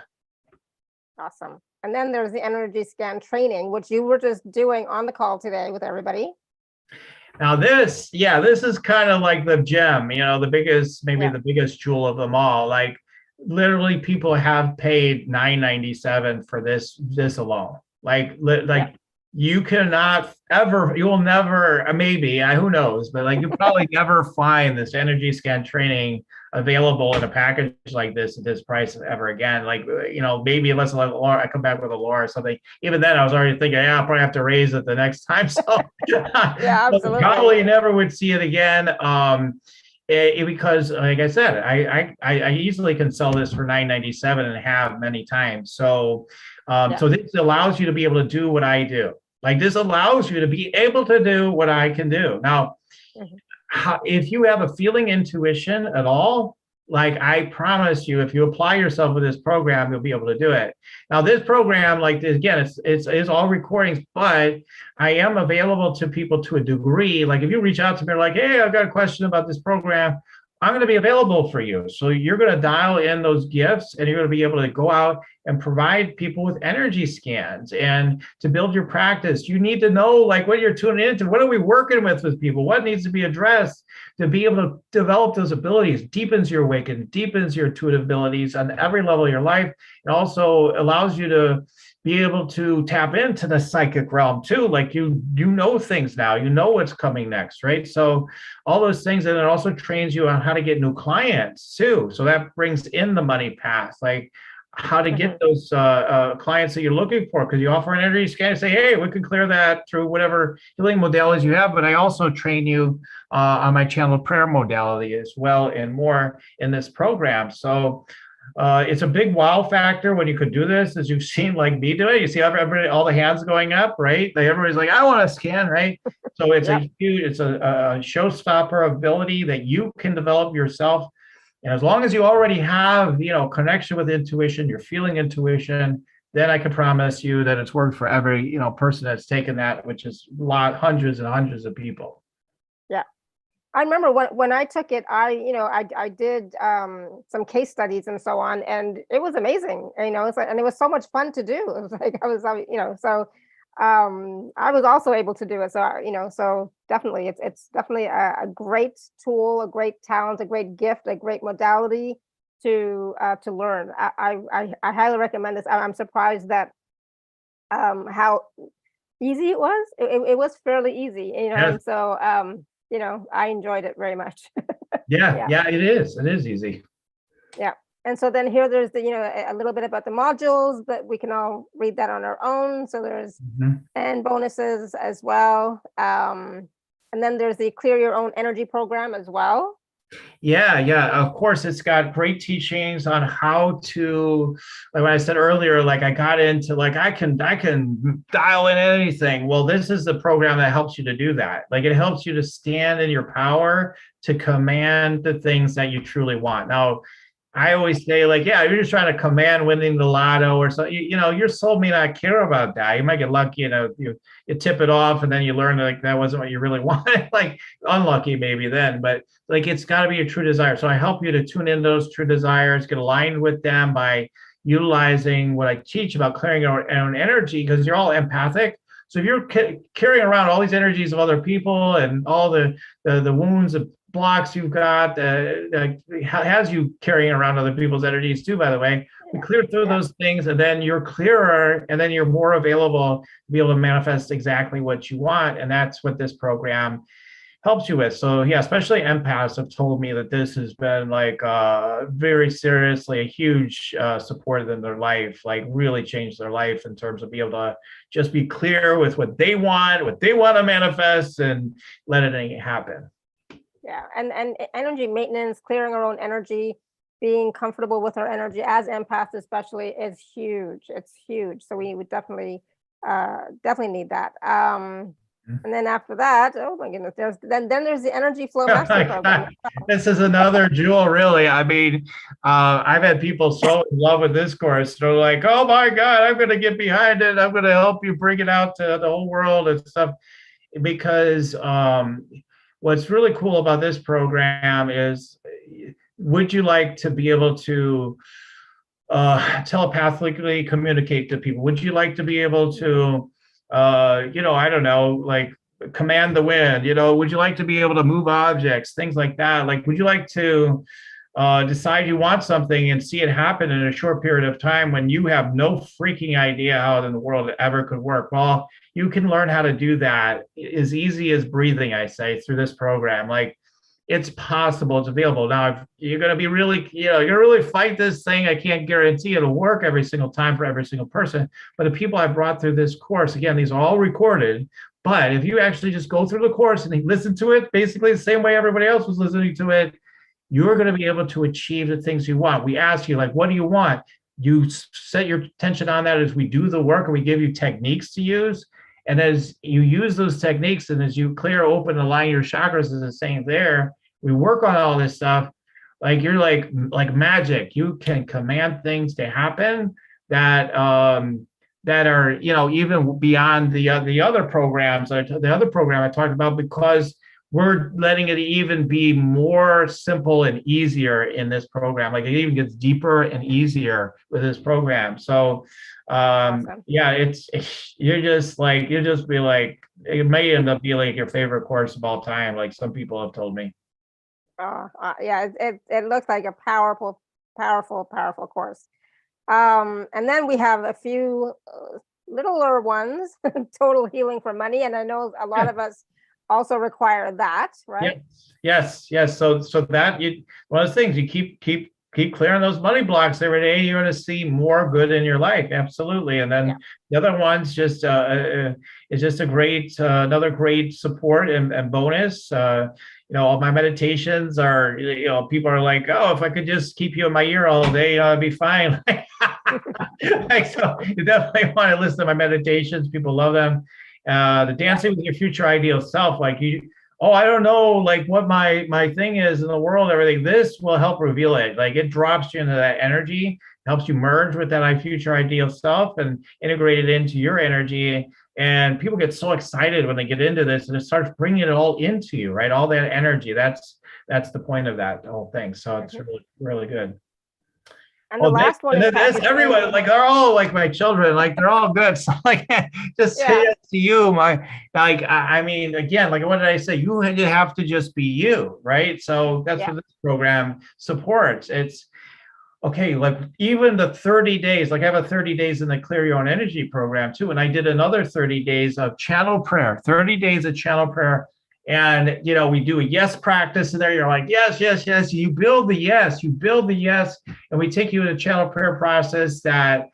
Awesome. And then there's the energy scan training, which you were just doing on the call today with everybody.
Now this is kind of like the gem, the biggest, the biggest jewel of them all. Like literally people have paid $997 for this alone. You cannot ever, you will never, maybe, who knows, but like you probably never find this energy scan training available in a package like this at this price ever again. Like, maybe unless I come back with a Laura or something. Even then I was already thinking, I'll probably have to raise it the next time. So
yeah, absolutely.
Probably never would see it again. Because like I said, I easily can sell this for $997 and have many times. So, so this allows you to be able to do what I do. Like this allows you to be able to do what I can do. Now, if you have a feeling intuition at all, like I promise you, if you apply yourself with this program, you'll be able to do it. Now, this program, like again, it's all recordings, but I am available to people to a degree. Like if you reach out to me, like, hey, I've got a question about this program, I'm going to be available for you. So you're going to dial in those gifts, and you're going to be able to go out and provide people with energy scans. And to build your practice, you need to know like what you're tuning into. What are we working with people? What needs to be addressed to be able to develop those abilities? Deepens your awakening, deepens your intuitive abilities on every level of your life. It also allows you to be able to tap into the psychic realm too. Like you know things now, you know what's coming next, right? So all those things, and it also trains you on how to get new clients too. So that brings in the money path, like how to get those clients that you're looking for, because you offer an energy scan and say, hey, we can clear that through whatever healing modalities you have. But I also train you on my channel prayer modality as well and more in this program. So it's a big wow factor when you could do this, as you've seen like me do it. You see everybody, all the hands going up, right? Like everybody's like, I want to scan, right? So it's a huge, it's a showstopper ability that you can develop yourself. And as long as you already have, connection with intuition, you're feeling intuition, then I can promise you that it's worked for every, person that's taken that, which is hundreds and hundreds of people.
Yeah. I remember when I took it, I did some case studies and so on, and it was amazing. It's like, and it was so much fun to do. It was like I was also able to do it. So so definitely, it's definitely a great tool, a great talent, a great gift, a great modality to learn. I highly recommend this. I'm surprised that how easy it was. It was fairly easy,
Yes.
and so I enjoyed it very much.
Yeah, it is. It is easy.
Yeah. And so then here there's a little bit about the modules, but we can all read that on our own. So there's and bonuses as well. And then there's the Clear Your Own Energy program as well.
Yeah. Of course, it's got great teachings on how to, like when I said earlier, like I got into like I can dial in anything. Well, this is the program that helps you to do that. Like it helps you to stand in your power to command the things that you truly want. Now, I always say, like, yeah, you're just trying to command winning the lotto or something. Your soul may not care about that. You might get lucky, you tip it off, and then you learn like that wasn't what you really wanted. Like unlucky maybe then, but like it's got to be a true desire. So I help you to tune in those true desires, get aligned with them by utilizing what I teach about clearing our own energy, because you're all empathic. So if you're carrying around all these energies of other people and all the wounds of blocks you've got, has you carrying around other people's energies too, by the way, we clear through those things, and then you're clearer, and then you're more available to be able to manifest exactly what you want. And that's what this program helps you with. So yeah, especially empaths have told me that this has been like very seriously a huge support in their life, like really changed their life in terms of being able to just be clear with what they want to manifest, and let it happen.
Yeah, and energy maintenance, clearing our own energy, being comfortable with our energy as empaths especially is huge. It's huge. So we would definitely need that. And then after that, oh my goodness, there's the energy flow mastery program.
This is another jewel, really. I mean, I've had people so in love with this course. They're like, oh my God, I'm going to get behind it. I'm going to help you bring it out to the whole world and stuff. Because what's really cool about this program is, would you like to be able to telepathically communicate to people? Would you like to be able to I don't know, like command the wind? Would you like to be able to move objects, things like that? Like, would you like to decide you want something and see it happen in a short period of time when you have no freaking idea how in the world it ever could work? Well, you can learn how to do that as easy as breathing, I say, through this program. Like, it's possible, it's available. Now, if you're going to be really, you're going to really fight this thing, I can't guarantee it'll work every single time for every single person. But the people I brought through this course, again, these are all recorded. But if you actually just go through the course and listen to it basically the same way everybody else was listening to it, you're going to be able to achieve the things you want. We ask you, like, what do you want? You set your attention on that as we do the work, and we give you techniques to use. And as you use those techniques, and as you clear, open, align your chakras, as it's saying there, we work on all this stuff. you're like magic. You can command things to happen that that are, even beyond the other programs, the other program I talked about, because we're letting it even be more simple and easier in this program. Like, it even gets deeper and easier with this program. So
Awesome.
yeah, you're just be like, it may end up being like your favorite course of all time, like some people have told me.
Yeah, it looks like a powerful, powerful, powerful course. And then we have a few littler ones, total healing for money. And I know a lot of us also require that, right?
Yes. So that one of those things, you keep clearing those money blocks every day, you're going to see more good in your life. Absolutely. And then the other one's just is just a great another great support and bonus. All my meditations are, people are like, oh, if I could just keep you in my ear all day, I'd be fine. So you definitely want to listen to my meditations. People love them. The dancing with your future ideal self, like I don't know, like what my thing is in the world, everything. This will help reveal it. Like, it drops you into that energy, helps you merge with that future ideal self and integrate it into your energy. And people get so excited when they get into this, and it starts bringing it all into you, right? All that energy. That's the point of that whole thing. So it's really, really good.
And the last one is
everyone, like, they're all like my children, like they're all good. So like, just say it to you, I mean, again, like, what did I say? You have to just be you, right? So that's what this program supports. It's okay, like even the 30 days, like I have a 30 days in the Clear Your Own Energy program too. And I did another 30 days of channel prayer, 30 days of channel prayer. And, we do a yes practice in there. You're like, yes, yes, yes. You build the yes, and we take you in a channel prayer process that,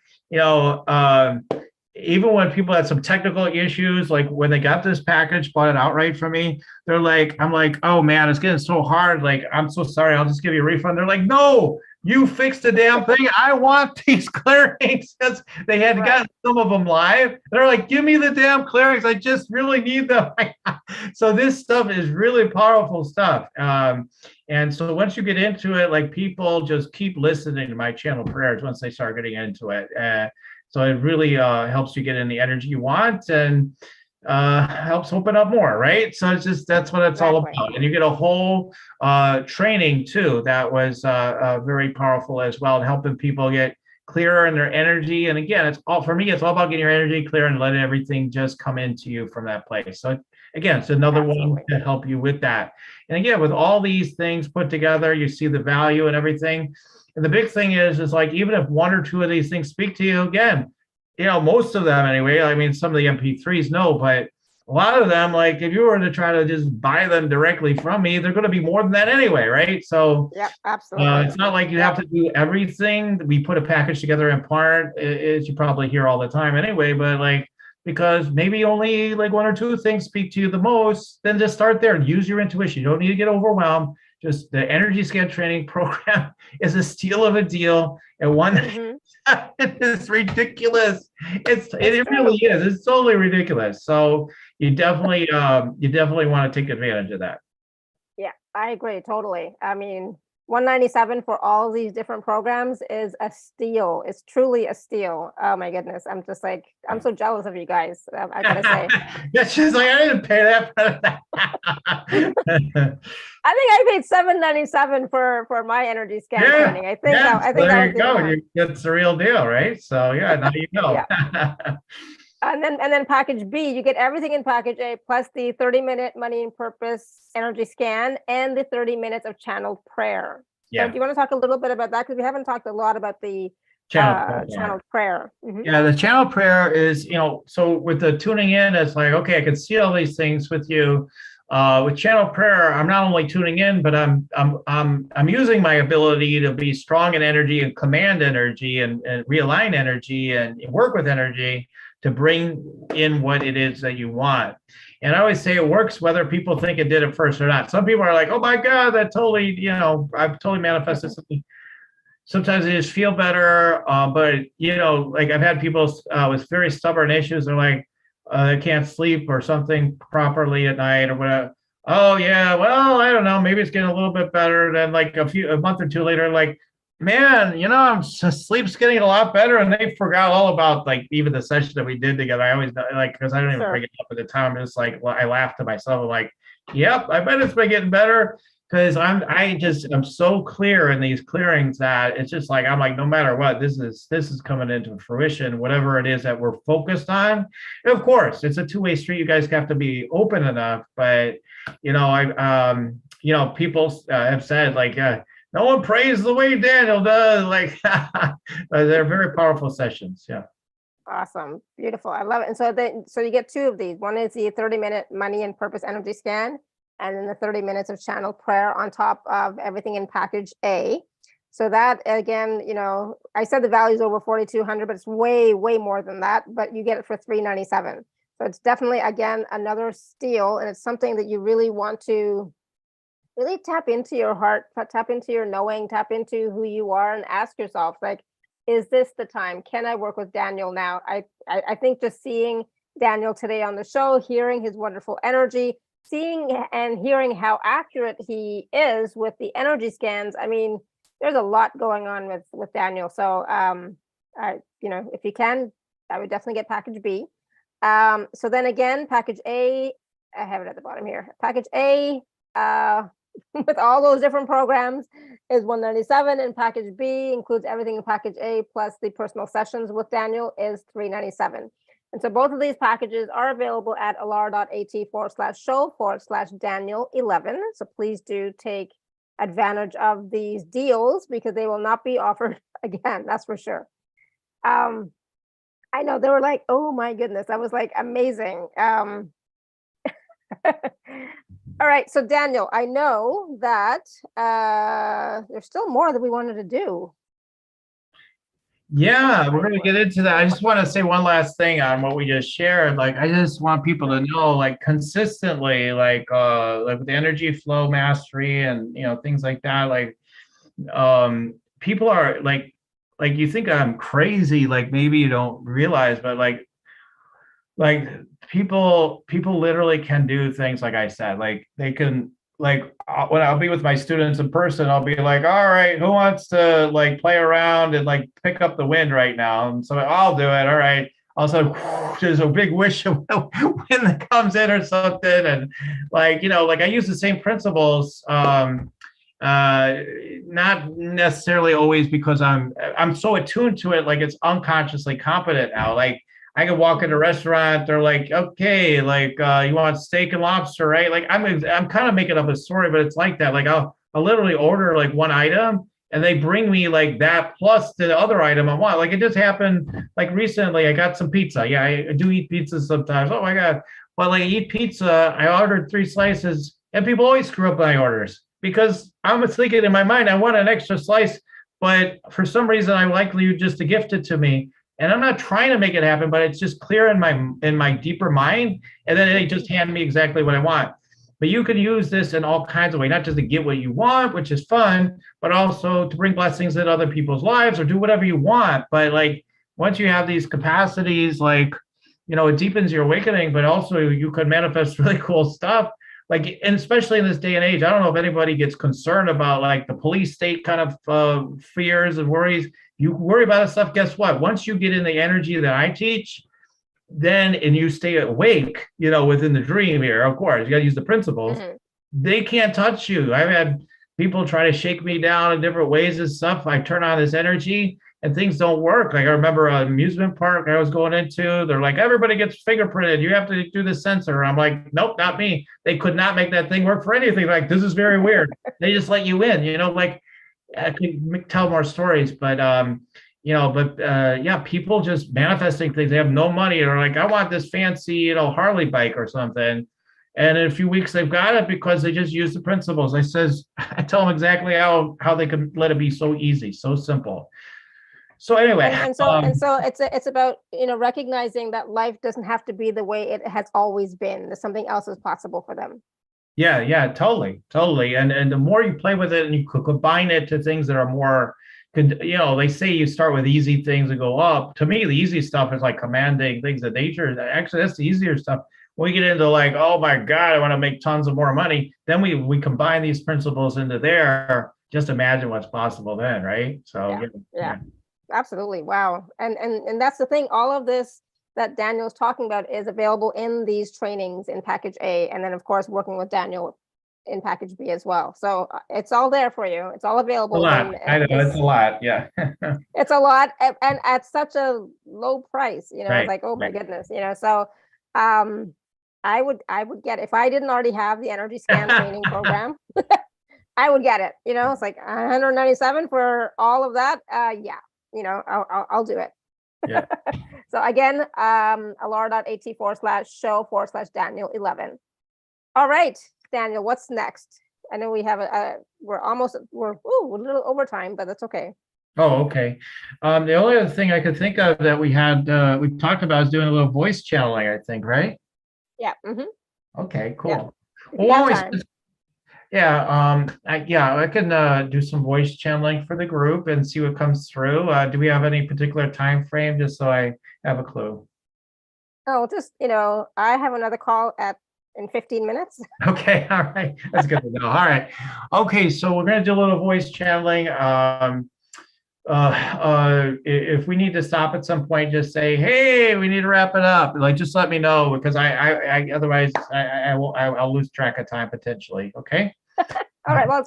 even when people had some technical issues, like when they got this package, bought it outright from me, they're like, I'm like, oh man, it's getting so hard. Like, I'm so sorry. I'll just give you a refund. They're like, no, you fixed the damn thing. I want these clearings, because they had got some of them live. They're like, give me the damn clearings. I just really need them. So this stuff is really powerful stuff. And so once you get into it, like, people just keep listening to my channel prayers once they start getting into it. So it really helps you get in the energy you want, and helps open up more, right? So it's just, that's what it's all about. And you get a whole training too that was very powerful as well, and helping people get clearer in their energy. And again, it's all about getting your energy clear and letting everything just come into you from that place. So again, it's another one to help you with that. And again, with all these things put together, you see the value and everything. And the big thing is like, even if one or two of these things speak to you, again, most of them anyway, I mean, some of the MP3s, no, but a lot of them, like, if you were to try to just buy them directly from me, they're going to be more than that anyway, right? So
absolutely.
It's not like you have to do everything. We put a package together in part, as you probably hear all the time anyway, but like, because maybe only like one or two things speak to you the most, then just start there and use your intuition. You don't need to get overwhelmed. Just the energy scan training program is a steal of a deal, and one it is ridiculous. It really is. It's totally ridiculous. So you definitely want to take advantage of that.
Yeah, I agree totally. I mean, $197 for all these different programs is a steal. It's truly a steal. Oh my goodness. I'm just like, I'm so jealous of you guys. I gotta say.
It's just like, I didn't pay that for that.
I think I paid $797 for my energy scan training. I think
there you go. It's the real deal, right? So now you know.
And then package B, you get everything in package A, plus the 30-minute money and purpose energy scan and the 30 minutes of prayer. So do you want to talk a little bit about that? Because we haven't talked a lot about the channeled prayer.
Yeah, the channel prayer is, so with the tuning in, it's like, okay, I can see all these things with you. With channel prayer, I'm not only tuning in, but I'm using my ability to be strong in energy and command energy and realign energy and work with energy to bring in what it is that you want. And I always say it works whether people think it did at first or not. Some people are like, oh my God, that totally, I've totally manifested something. Sometimes they just feel better. But, like I've had people with very stubborn issues. They're like, they can't sleep or something properly at night or whatever. oh yeah, well, I don't know, maybe it's getting a little bit better. Then like a month or two later, like, man, sleep's getting a lot better, and they forgot all about like even the session that we did together. I always like, because I don't even
Sure.
bring it up at the time. It's like, well, I laughed to myself. I'm like, yep, I bet it's been getting better. Because I'm so clear in these clearings that it's just like, I'm like, no matter what, this is coming into fruition, whatever it is that we're focused on. And of course, it's a two-way street. You guys have to be open enough, but people have said like, no one prays the way Daniel does. Like, they're very powerful sessions. Yeah.
Awesome. Beautiful. I love it. And so you get two of these. One is the 30-minute money and purpose energy scan, and then the 30 minutes of channel prayer on top of everything in package A. So that, again, I said the value is over 4,200, but it's way, way more than that, but you get it for $397. So it's definitely, again, another steal. And it's something that you really want to really tap into your heart, tap into your knowing, tap into who you are, and ask yourself, like, is this the time? Can I work with Daniel now? I think just seeing Daniel today on the show, hearing his wonderful energy, seeing and hearing how accurate he is with the energy scans. I mean, there's a lot going on with Daniel. So, if you can, I would definitely get package B. So then again, package A, I have it at the bottom here. Package A, with all those different programs, is $197, and package B includes everything in package A plus the personal sessions with Daniel is $397. And so both of these packages are available at alara.at/show/Daniel11. So please do take advantage of these deals, because they will not be offered again, that's for sure. I know they were like, oh my goodness, that was like amazing. All right, so Daniel, I know that there's still more that we wanted to do.
Yeah, we're going to get into that. I just want to say one last thing on what we just shared. Like, I just want people to know, like, consistently, like with the energy flow mastery and things like that. Like, people are like you think I'm crazy. Like, maybe you don't realize, but like people literally can do things like I said. Like, they can, like, when I'll be with my students in person, I'll be like, all right, who wants to like play around and like pick up the wind right now? And so I'll do it. All right. Also, there's a big wish of wind that comes in or something. And like, like I use the same principles, not necessarily always because I'm so attuned to it, like it's unconsciously competent now. Like, I could walk in a restaurant, they're like, okay, like, you want steak and lobster, right? Like, I'm kind of making up a story, but it's like that. Like, I'll literally order like one item, and they bring me like that plus the other item I want. Like, it just happened like recently. I got some pizza. Yeah, I do eat pizza sometimes. Oh my God. But like, I eat pizza, I ordered 3 slices, and people always screw up my orders because I'm thinking in my mind, I want an extra slice, but for some reason, I likely you just to gift it to me. And I'm not trying to make it happen, but it's just clear in my deeper mind. And then they just hand me exactly what I want. But you can use this in all kinds of ways, not just to get what you want, which is fun, but also to bring blessings in other people's lives or do whatever you want. But like, once you have these capacities, like, it deepens your awakening, but also you could manifest really cool stuff. Like, and especially in this day and age, I don't know if anybody gets concerned about like the police state kind of fears and worries. You worry about this stuff, guess what? Once you get in the energy that I teach, and you stay awake, within the dream here, of course, you got to use the principles. Mm-hmm. They can't touch you. I've had people try to shake me down in different ways and stuff. I turn on this energy and things don't work. Like, I remember an amusement park I was going into, they're like, everybody gets fingerprinted. You have to do the sensor. I'm like, nope, not me. They could not make that thing work for anything. Like, this is very weird. They just let you in, like, I could tell more stories, but people just manifesting things. They have no money, or like, I want this fancy, Harley bike or something. And in a few weeks they've got it because they just use the principles. I tell them exactly how they can let it be so easy, so simple. So anyway,
and so it's about recognizing that life doesn't have to be the way it has always been. There's something else is possible for them.
Yeah, totally. And the more you play with it and you could combine it to things that are more, they say you start with easy things and go up. To me, the easy stuff is like commanding things of nature. Actually, that's the easier stuff. we get into like, oh my God, I want to make tons of more money. Then we combine these principles into there. Just imagine what's possible then, right? So
Yeah. Absolutely. Wow. And that's the thing. All of this that Daniel's talking about is available in these trainings in package A, and then of course working with Daniel in package B as well. So it's all there for you. It's all available.
A lot. I know it's a lot. Yeah.
It's a lot, and at such a low price. You know,
Right,
it's like, oh my
right.
goodness. You know, so I would get, if I didn't already have the energy scan training program, I would get it. You know, it's like 197 for all of that. Yeah, you know, I'll do it.
Yeah.
So again, alara.at/show/Daniel11. All right, Daniel, what's next? I know we have we're a little over time, but that's okay.
Oh, okay. The only other thing I could think of that we talked about is doing a little voice channeling, I think, right?
Yeah. Mm-hmm.
Okay, cool.
Yeah.
Well, always,
Time.
yeah, I can do some voice channeling for the group and see what comes through. Do we have any particular time frame, just so I have a clue?
Oh, just, you know, I have another call in 15 minutes.
Okay, all right. That's good to know. All right. Okay, so we're gonna do a little voice channeling. If we need to stop at some point, just say, hey, we need to wrap it up. Like, just let me know, because I otherwise I'll lose track of time potentially. Okay.
All right. Well,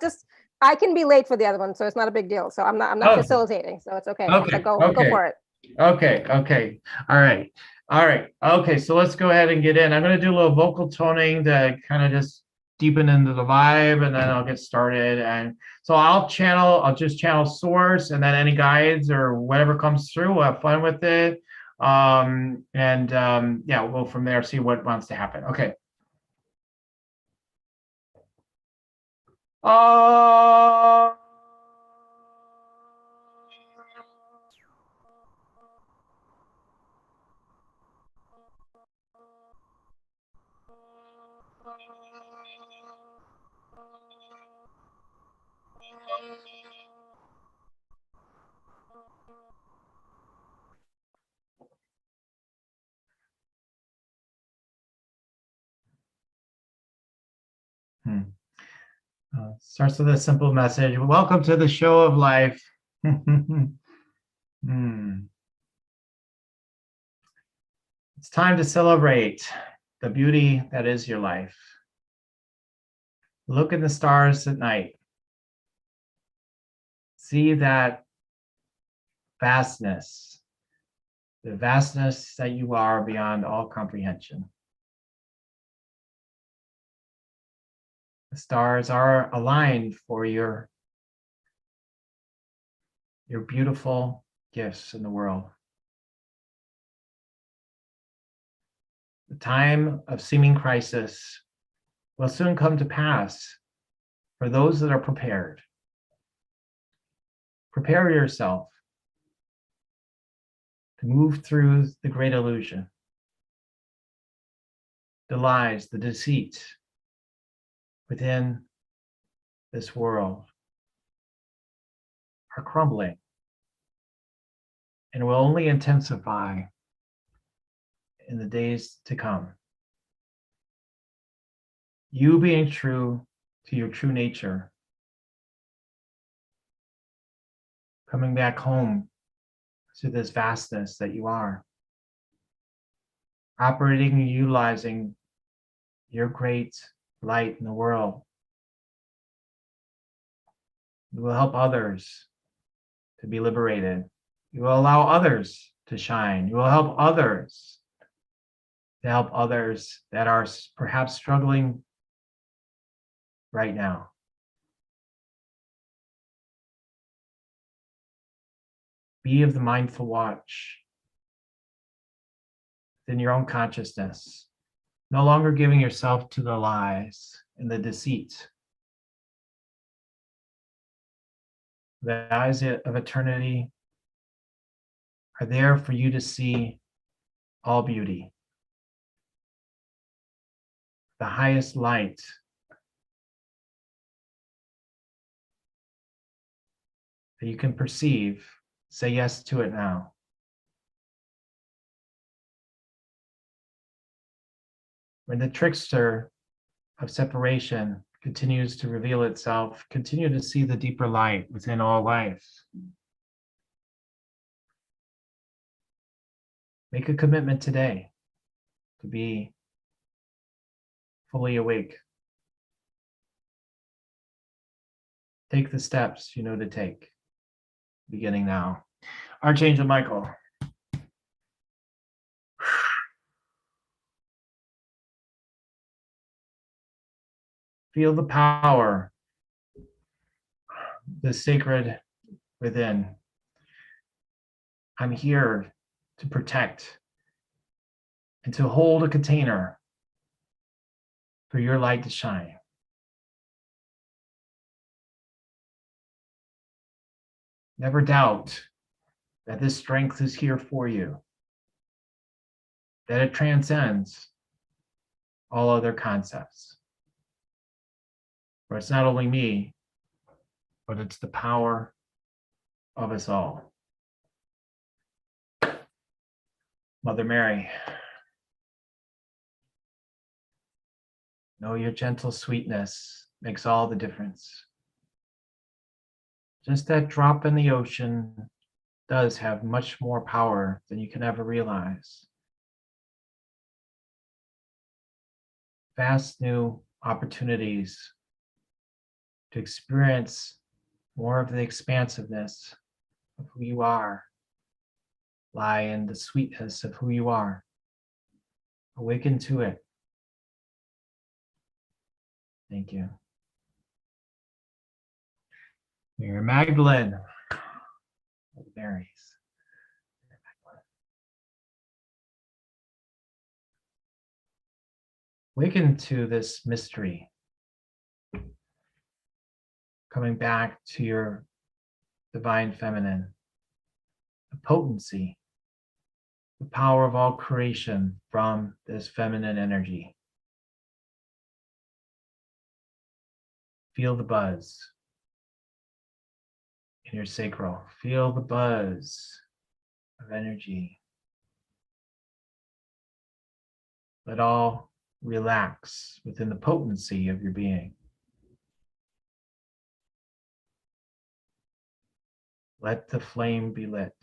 I can be late for the other one, so it's not a big deal. So I'm not facilitating, so it's okay.
Okay.
So go
Okay.
for it.
Okay. Okay. All right. All right. Okay. So let's go ahead and get in. I'm going to do a little vocal toning to kind of just deepen into the vibe, and then I'll get started. And so I'll just channel source, and then any guides or whatever comes through, we'll have fun with it. Yeah, we'll go from there, see what wants to happen. Okay. Starts with a simple message. Welcome to the show of life. It's time to celebrate the beauty that is your life. Look at the stars at night. See that vastness, the vastness that you are beyond all comprehension. The stars are aligned for your beautiful gifts in the world. The time of seeming crisis will soon come to pass for those that are prepared. Prepare yourself to move through the great illusion. The lies, the deceit within this world are crumbling and will only intensify in the days to come. You being true to your true nature, coming back home to this vastness that you are, operating and utilizing your great light in the world. You will help others to be liberated. You will allow others to shine. You will help others to help others that are perhaps struggling right now. Be of the mindful watch within your own consciousness, no longer giving yourself to the lies and the deceit. The eyes of eternity are there for you to see all beauty. The highest light that you can perceive, say yes to it now. When the trickster of separation continues to reveal itself, continue to see the deeper light within all life. Make a commitment today to be fully awake. Take the steps you know to take, beginning now. Archangel Michael. Feel the power, the sacred within. I'm here to protect and to hold a container for your light to shine. Never doubt that this strength is here for you, that it transcends all other concepts. For it's not only me, but it's the power of us all. Mother Mary, know your gentle sweetness makes all the difference. Just that drop in the ocean does have much more power than you can ever realize. Vast new opportunities to experience more of the expansiveness of who you are lie in the sweetness of who you are. Awaken to it. Thank you. Mary Magdalene. Marys. Awaken to this mystery. Coming back to your divine feminine. The potency, the power of all creation from this feminine energy. Feel the buzz in your sacral. Feel the buzz of energy. Let all relax within the potency of your being. Let the flame be lit.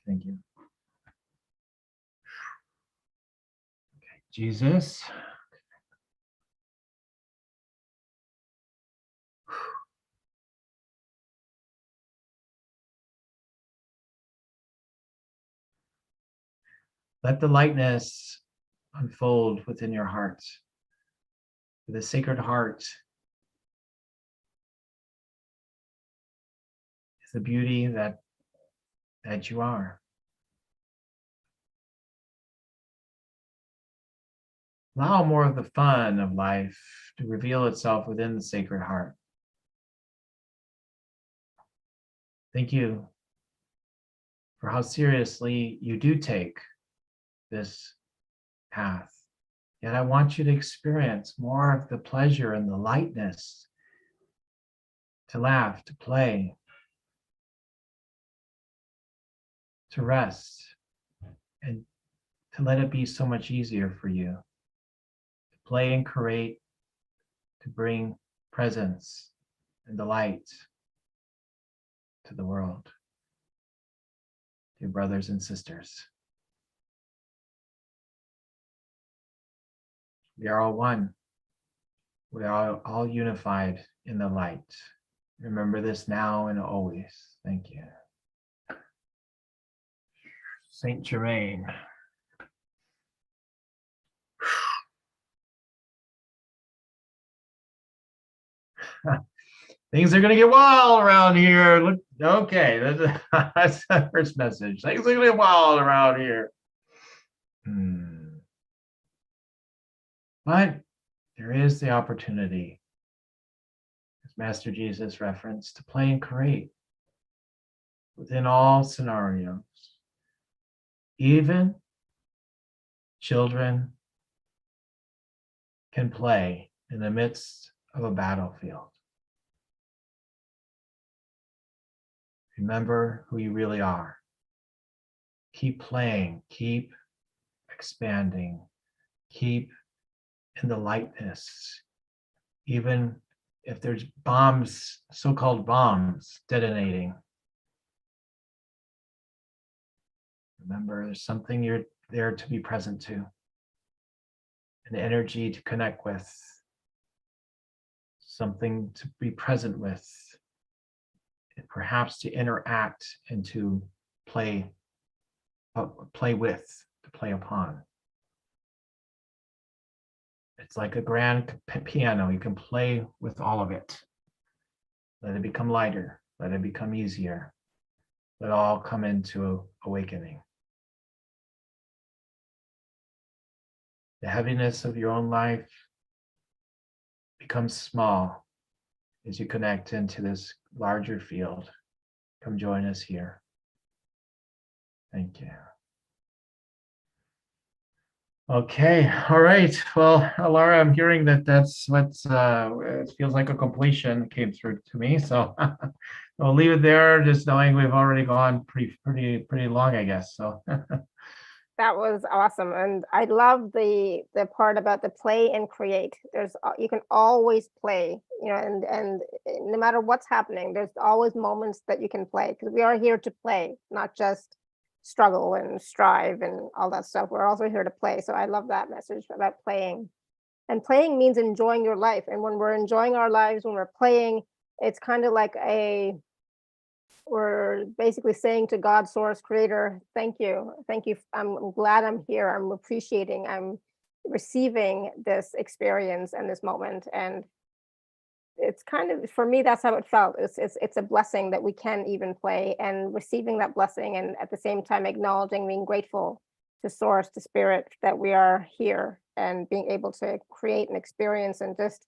Thank you. Okay, Jesus. Let the lightness unfold within your heart. The sacred heart is the beauty that you are. Allow more of the fun of life to reveal itself within the sacred heart. Thank you for how seriously you do take this path. Yet I want you to experience more of the pleasure and the lightness, to laugh, to play, to rest, and to let it be so much easier for you to play and create, to bring presence and delight to the world, dear brothers and sisters. We are all one. We are all unified in the light. Remember this now and always. Thank you. Saint Germain. Things are gonna get wild around here. Look, okay, that's the first message. Things are gonna get wild around here. But there is the opportunity, as Master Jesus referenced, to play and create within all scenarios. Even children can play in the midst of a battlefield. Remember who you really are. Keep playing, keep expanding. Keep in the lightness. Even if there's bombs, so-called bombs detonating. Remember, there's something you're there to be present to. An energy to connect with. Something to be present with. And perhaps to interact and to play with, to play upon. It's like a grand piano. You can play with all of it. Let it become lighter. Let it become easier. Let it all come into awakening. The heaviness of your own life becomes small as you connect into this larger field. Come join us here. Thank you. Okay, all right. Well, Laura, I'm hearing that's what's it feels like a completion came through to me. So we'll leave it there, just knowing we've already gone pretty long, I guess. So
That was awesome, and I love the part about the play and create. You can always play, and no matter what's happening, there's always moments that you can play, because we are here to play, not just struggle and strive and all that stuff. We're also here to play. So I love that message about playing. And playing means enjoying your life. And when we're enjoying our lives, when we're playing, it's kind of like we're basically saying to God, source, creator, thank you. I'm glad I'm here. I'm appreciating, I'm receiving this experience and this moment. And it's kind of, for me, that's how it felt. It's a blessing that we can even play, and receiving that blessing, and at the same time acknowledging, being grateful to source, to spirit, that we are here and being able to create an experience and just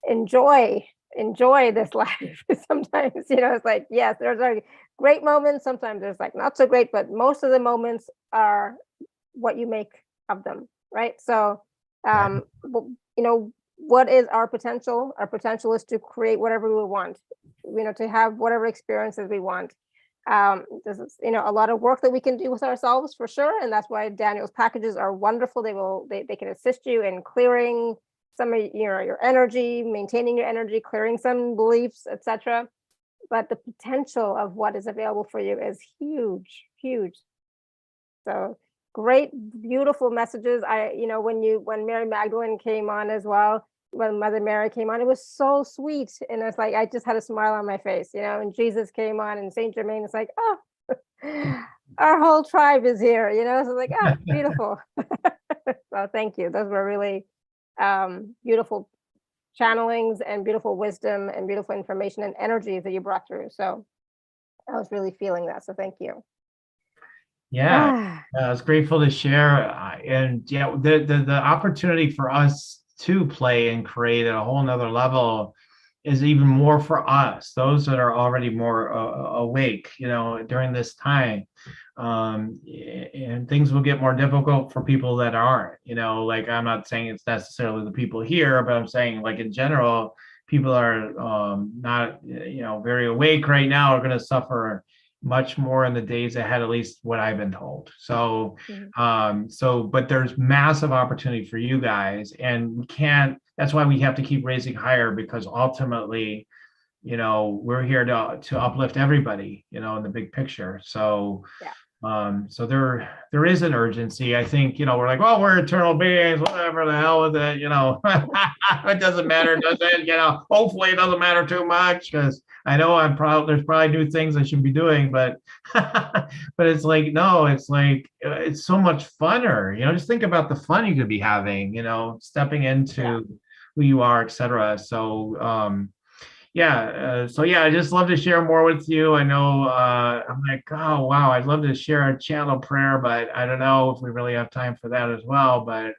enjoy this life. Sometimes, it's like, yes, there's a great moments. Sometimes there's like not so great, but most of the moments are what you make of them, right? So, what is our potential? Our potential is to create whatever we want, to have whatever experiences we want. This is, a lot of work that we can do with ourselves, for sure. And that's why Daniel's packages are wonderful. They can assist you in clearing some of your energy, maintaining your energy, clearing some beliefs, etc. But the potential of what is available for you is huge. So great, beautiful messages. When Mary Magdalene came on as well, when Mother Mary came on, it was so sweet. And it's like, I just had a smile on my face, and Jesus came on, and Saint Germain, it's like, oh, our whole tribe is here, so like, oh, beautiful. So thank you. Those were really beautiful channelings and beautiful wisdom and beautiful information and energies that you brought through. So I was really feeling that. So thank you.
Yeah, I was grateful to share, and yeah, the opportunity for us to play and create at a whole nother level is even more for us, those that are already more awake, during this time. And things will get more difficult for people that aren't, like, I'm not saying it's necessarily the people here, but I'm saying, like, in general, people are not, very awake right now are going to suffer much more in the days ahead, at least what I've been told. So, but there's massive opportunity for you guys, and that's why we have to keep raising higher, because ultimately, we're here to uplift everybody, in the big picture. So, so there is an urgency. I think, we're like, well, we're eternal beings, whatever the hell with it, it doesn't matter, does it? Hopefully it doesn't matter too much, because I know there's probably new things I should be doing, but but it's like, no, it's like, it's so much funner, just think about the fun you could be having, stepping into who you are, etc. So I just love to share more with you. I know I'm like, oh wow, I'd love to share a channel prayer, but I don't know if we really have time for that as well. But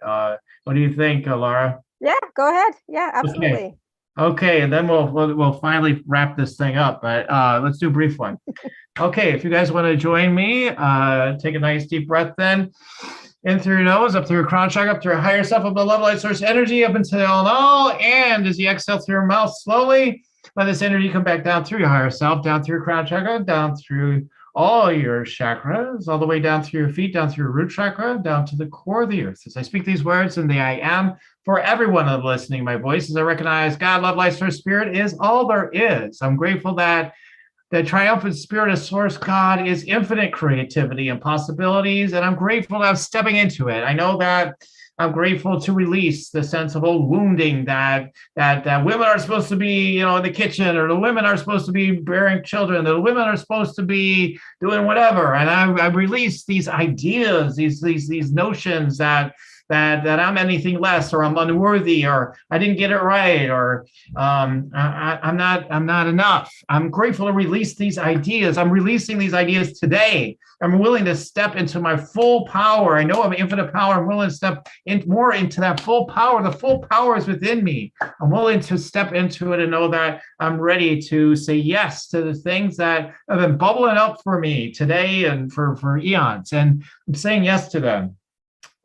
what do you think, Laura?
Yeah, go ahead. Yeah, absolutely.
Okay, and then we'll finally wrap this thing up. But let's do a brief one. Okay, if you guys want to join me, take a nice deep breath then. In through your nose, up through your crown chakra, up through your higher self, up the love light source energy, up into the all. And as you exhale through your mouth slowly, let this energy come back down through your higher self, down through your crown chakra, down through all your chakras, all the way down through your feet, down through your root chakra, down to the core of the earth. As I speak these words in the I am, for everyone listening, my voice, as I recognize God, love, life, source, spirit is all there is. I'm grateful that the triumphant spirit of source God is infinite creativity and possibilities, and I'm grateful that I'm stepping into it. I know that I'm grateful to release the sense of old wounding that women are supposed to be, in the kitchen, or the women are supposed to be bearing children, the women are supposed to be doing whatever. And I release these ideas, these notions that I'm anything less, or I'm unworthy, or I didn't get it right, or I'm not enough. I'm grateful to release these ideas. I'm releasing these ideas today. I'm willing to step into my full power. I know I'm infinite power. I'm willing to step more into that full power. The full power is within me. I'm willing to step into it and know that I'm ready to say yes to the things that have been bubbling up for me today and for eons. And I'm saying yes to them.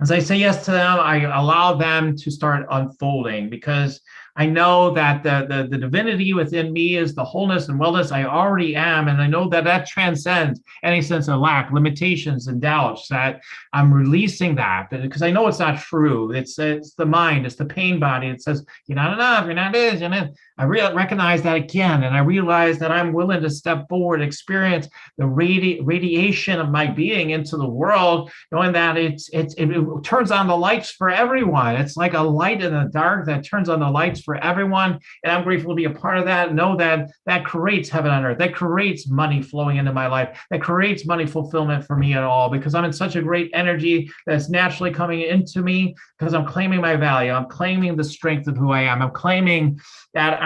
As I say yes to them, I allow them to start unfolding, because I know that the divinity within me is the wholeness and wellness I already am. And I know that transcends any sense of lack, limitations, and doubts, that I'm releasing that, because I know it's not true. It's the mind, it's the pain body. It says, you're not enough, you're not this, and then I recognize that again. And I realize that I'm willing to step forward, experience the radiation of my being into the world, knowing that it turns on the lights for everyone. It's like a light in the dark that turns on the lights for everyone. And I'm grateful to be a part of that. Know that creates heaven on earth. That creates money flowing into my life. That creates money fulfillment for me at all, because I'm in such a great energy that's naturally coming into me, because I'm claiming my value. I'm claiming the strength of who I am. I'm claiming that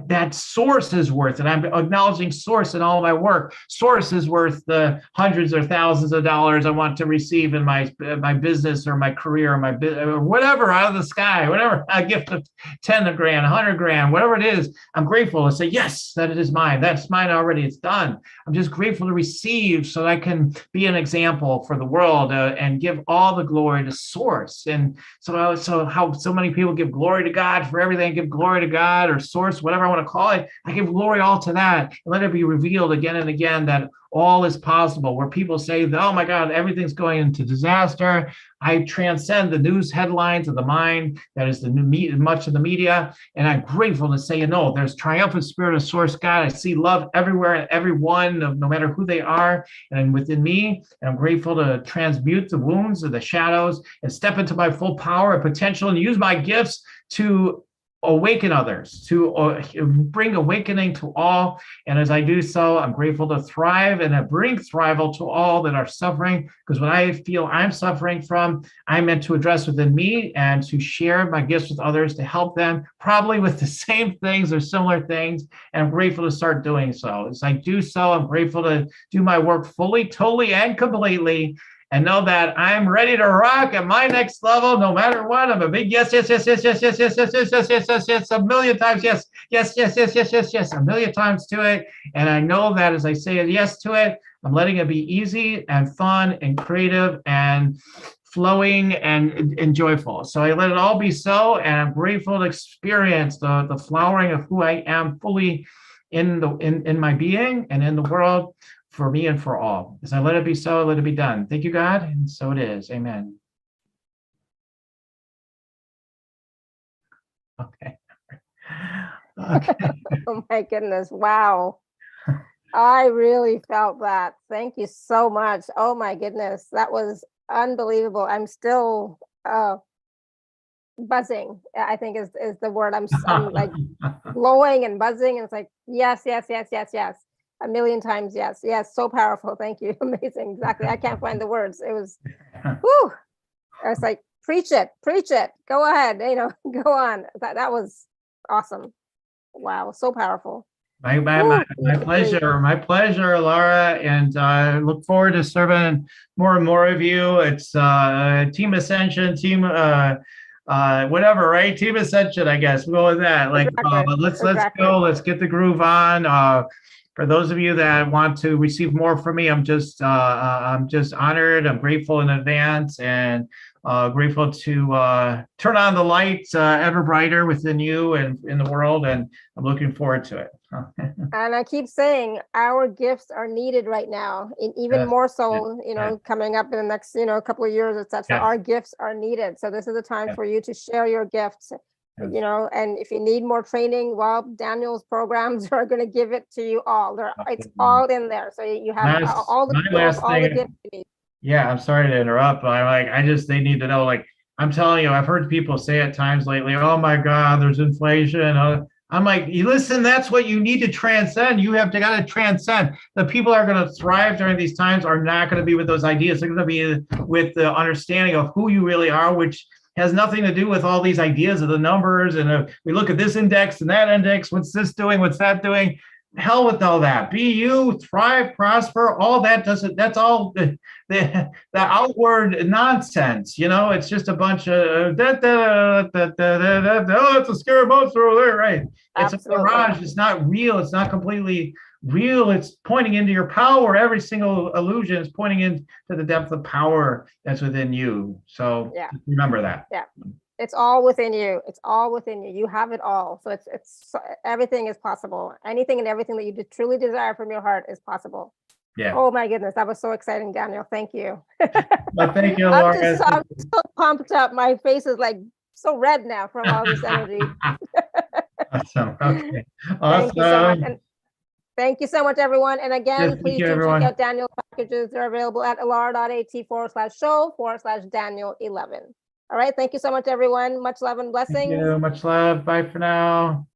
that source is worth it. I'm acknowledging source in all of my work. Source is worth the hundreds or thousands of dollars I want to receive in my business, or my career, or whatever, out of the sky, whatever, a gift of 10 grand, 100 grand, whatever it is. I'm grateful to say, yes, that it is mine. That's mine already. It's done. I'm just grateful to receive, so that I can be an example for the world, and give all the glory to source. And so how so many people give glory to God for everything, give glory to God or source, whatever I want to call it. I give glory all to that, and let it be revealed again and again that all is possible. Where people say, oh my God, everything's going into disaster, I transcend the news headlines of the mind that is much of the media, and I'm grateful to say, there's triumphant spirit of source God. I see love everywhere and everyone, no matter who they are, and within me. And I'm grateful to transmute the wounds of the shadows and step into my full power and potential, and use my gifts to awaken others, to bring awakening to all. And as I do so, I'm grateful to thrive, and I bring thrival to all that are suffering, because what I feel I'm suffering from, I'm meant to address within me, and to share my gifts with others to help them probably with the same things or similar things. And I'm grateful to start doing so. As I do so, I'm grateful to do my work fully, totally, and completely, and know that I'm ready to rock at my next level, no matter what. I'm a big yes, yes, yes, yes, yes, yes, yes, yes, yes, yes, yes, yes, yes, a million times yes, yes, yes, yes, yes, yes, yes, a million times to it. And I know that as I say a yes to it, I'm letting it be easy and fun and creative and flowing and joyful. So I let it all be so, and I'm grateful to experience the flowering of who I am fully in my being and in the world, for me and for all. As I let it be so, let it be done. Thank you, God, and so it is. Amen. Okay. Okay.
Oh my goodness. Wow. I really felt that. Thank you so much. Oh my goodness. That was unbelievable. I'm still buzzing, I think is the word. I'm like glowing and buzzing. And it's like, yes, yes, yes, yes, yes. A million times yes. Yes, so powerful. Thank you. Amazing. Exactly. I can't find the words. It was, whew. I was like, preach it. Go ahead. Go on. That was awesome. Wow, so powerful.
My pleasure. My pleasure, Laura. And I look forward to serving more and more of you. It's Team Ascension, Team whatever, right? Team Ascension, I guess. We'll go with that. Like, let's go. Let's get the groove on. For those of you that want to receive more from me, I'm just honored. I'm grateful in advance, and grateful to turn on the lights ever brighter within you and in the world. And I'm looking forward to it.
And I keep saying our gifts are needed right now, and even
Yes,
more so, coming up in the next, couple of years, etc.
Yes.
Our gifts are needed. So this is the time
Yes.
for you to share your gifts,
Yes.
and if you need more training, well, Daniel's programs are going to give it to you all. It's
Absolutely.
all in there. So you have all the
My
tools,
last
all the
thing-
gifts you need.
Yeah, I'm sorry to interrupt, but they need to know, I'm telling you, I've heard people say at times lately, oh my God, there's inflation. I'm like, you listen, that's what you need to transcend. You have got to transcend. The people that are going to thrive during these times are not going to be with those ideas. They're going to be with the understanding of who you really are, which has nothing to do with all these ideas of the numbers. And we look at this index and that index, what's this doing, what's that doing? Hell with all that. Be you, thrive, prosper, all that doesn't, that's all the outward nonsense, it's just a bunch of oh, it's a scary monster over there, right? It's
Absolutely.
a mirage. It's not real. It's not completely real. It's pointing into your power. Every single illusion is pointing into the depth of power that's within you. So remember that.
Yeah. It's all within you. It's all within you. You have it all. So it's everything is possible. Anything and everything that you truly desire from your heart is possible.
Yeah.
Oh my goodness, that was so exciting, Daniel. Thank you.
Well, thank you, Laura.
I'm so pumped up. My face is like so red now from all this energy.
Awesome. Okay.
Thank you so much.
Awesome.
And thank you so much, everyone. And again,
Yes,
please
thank you,
do
everyone.
check out Daniel's packages. They're available at alara.at/show/Daniel11. All right. Thank you so much, everyone. Much love and
Thank
blessings.
you. Much love. Bye for now.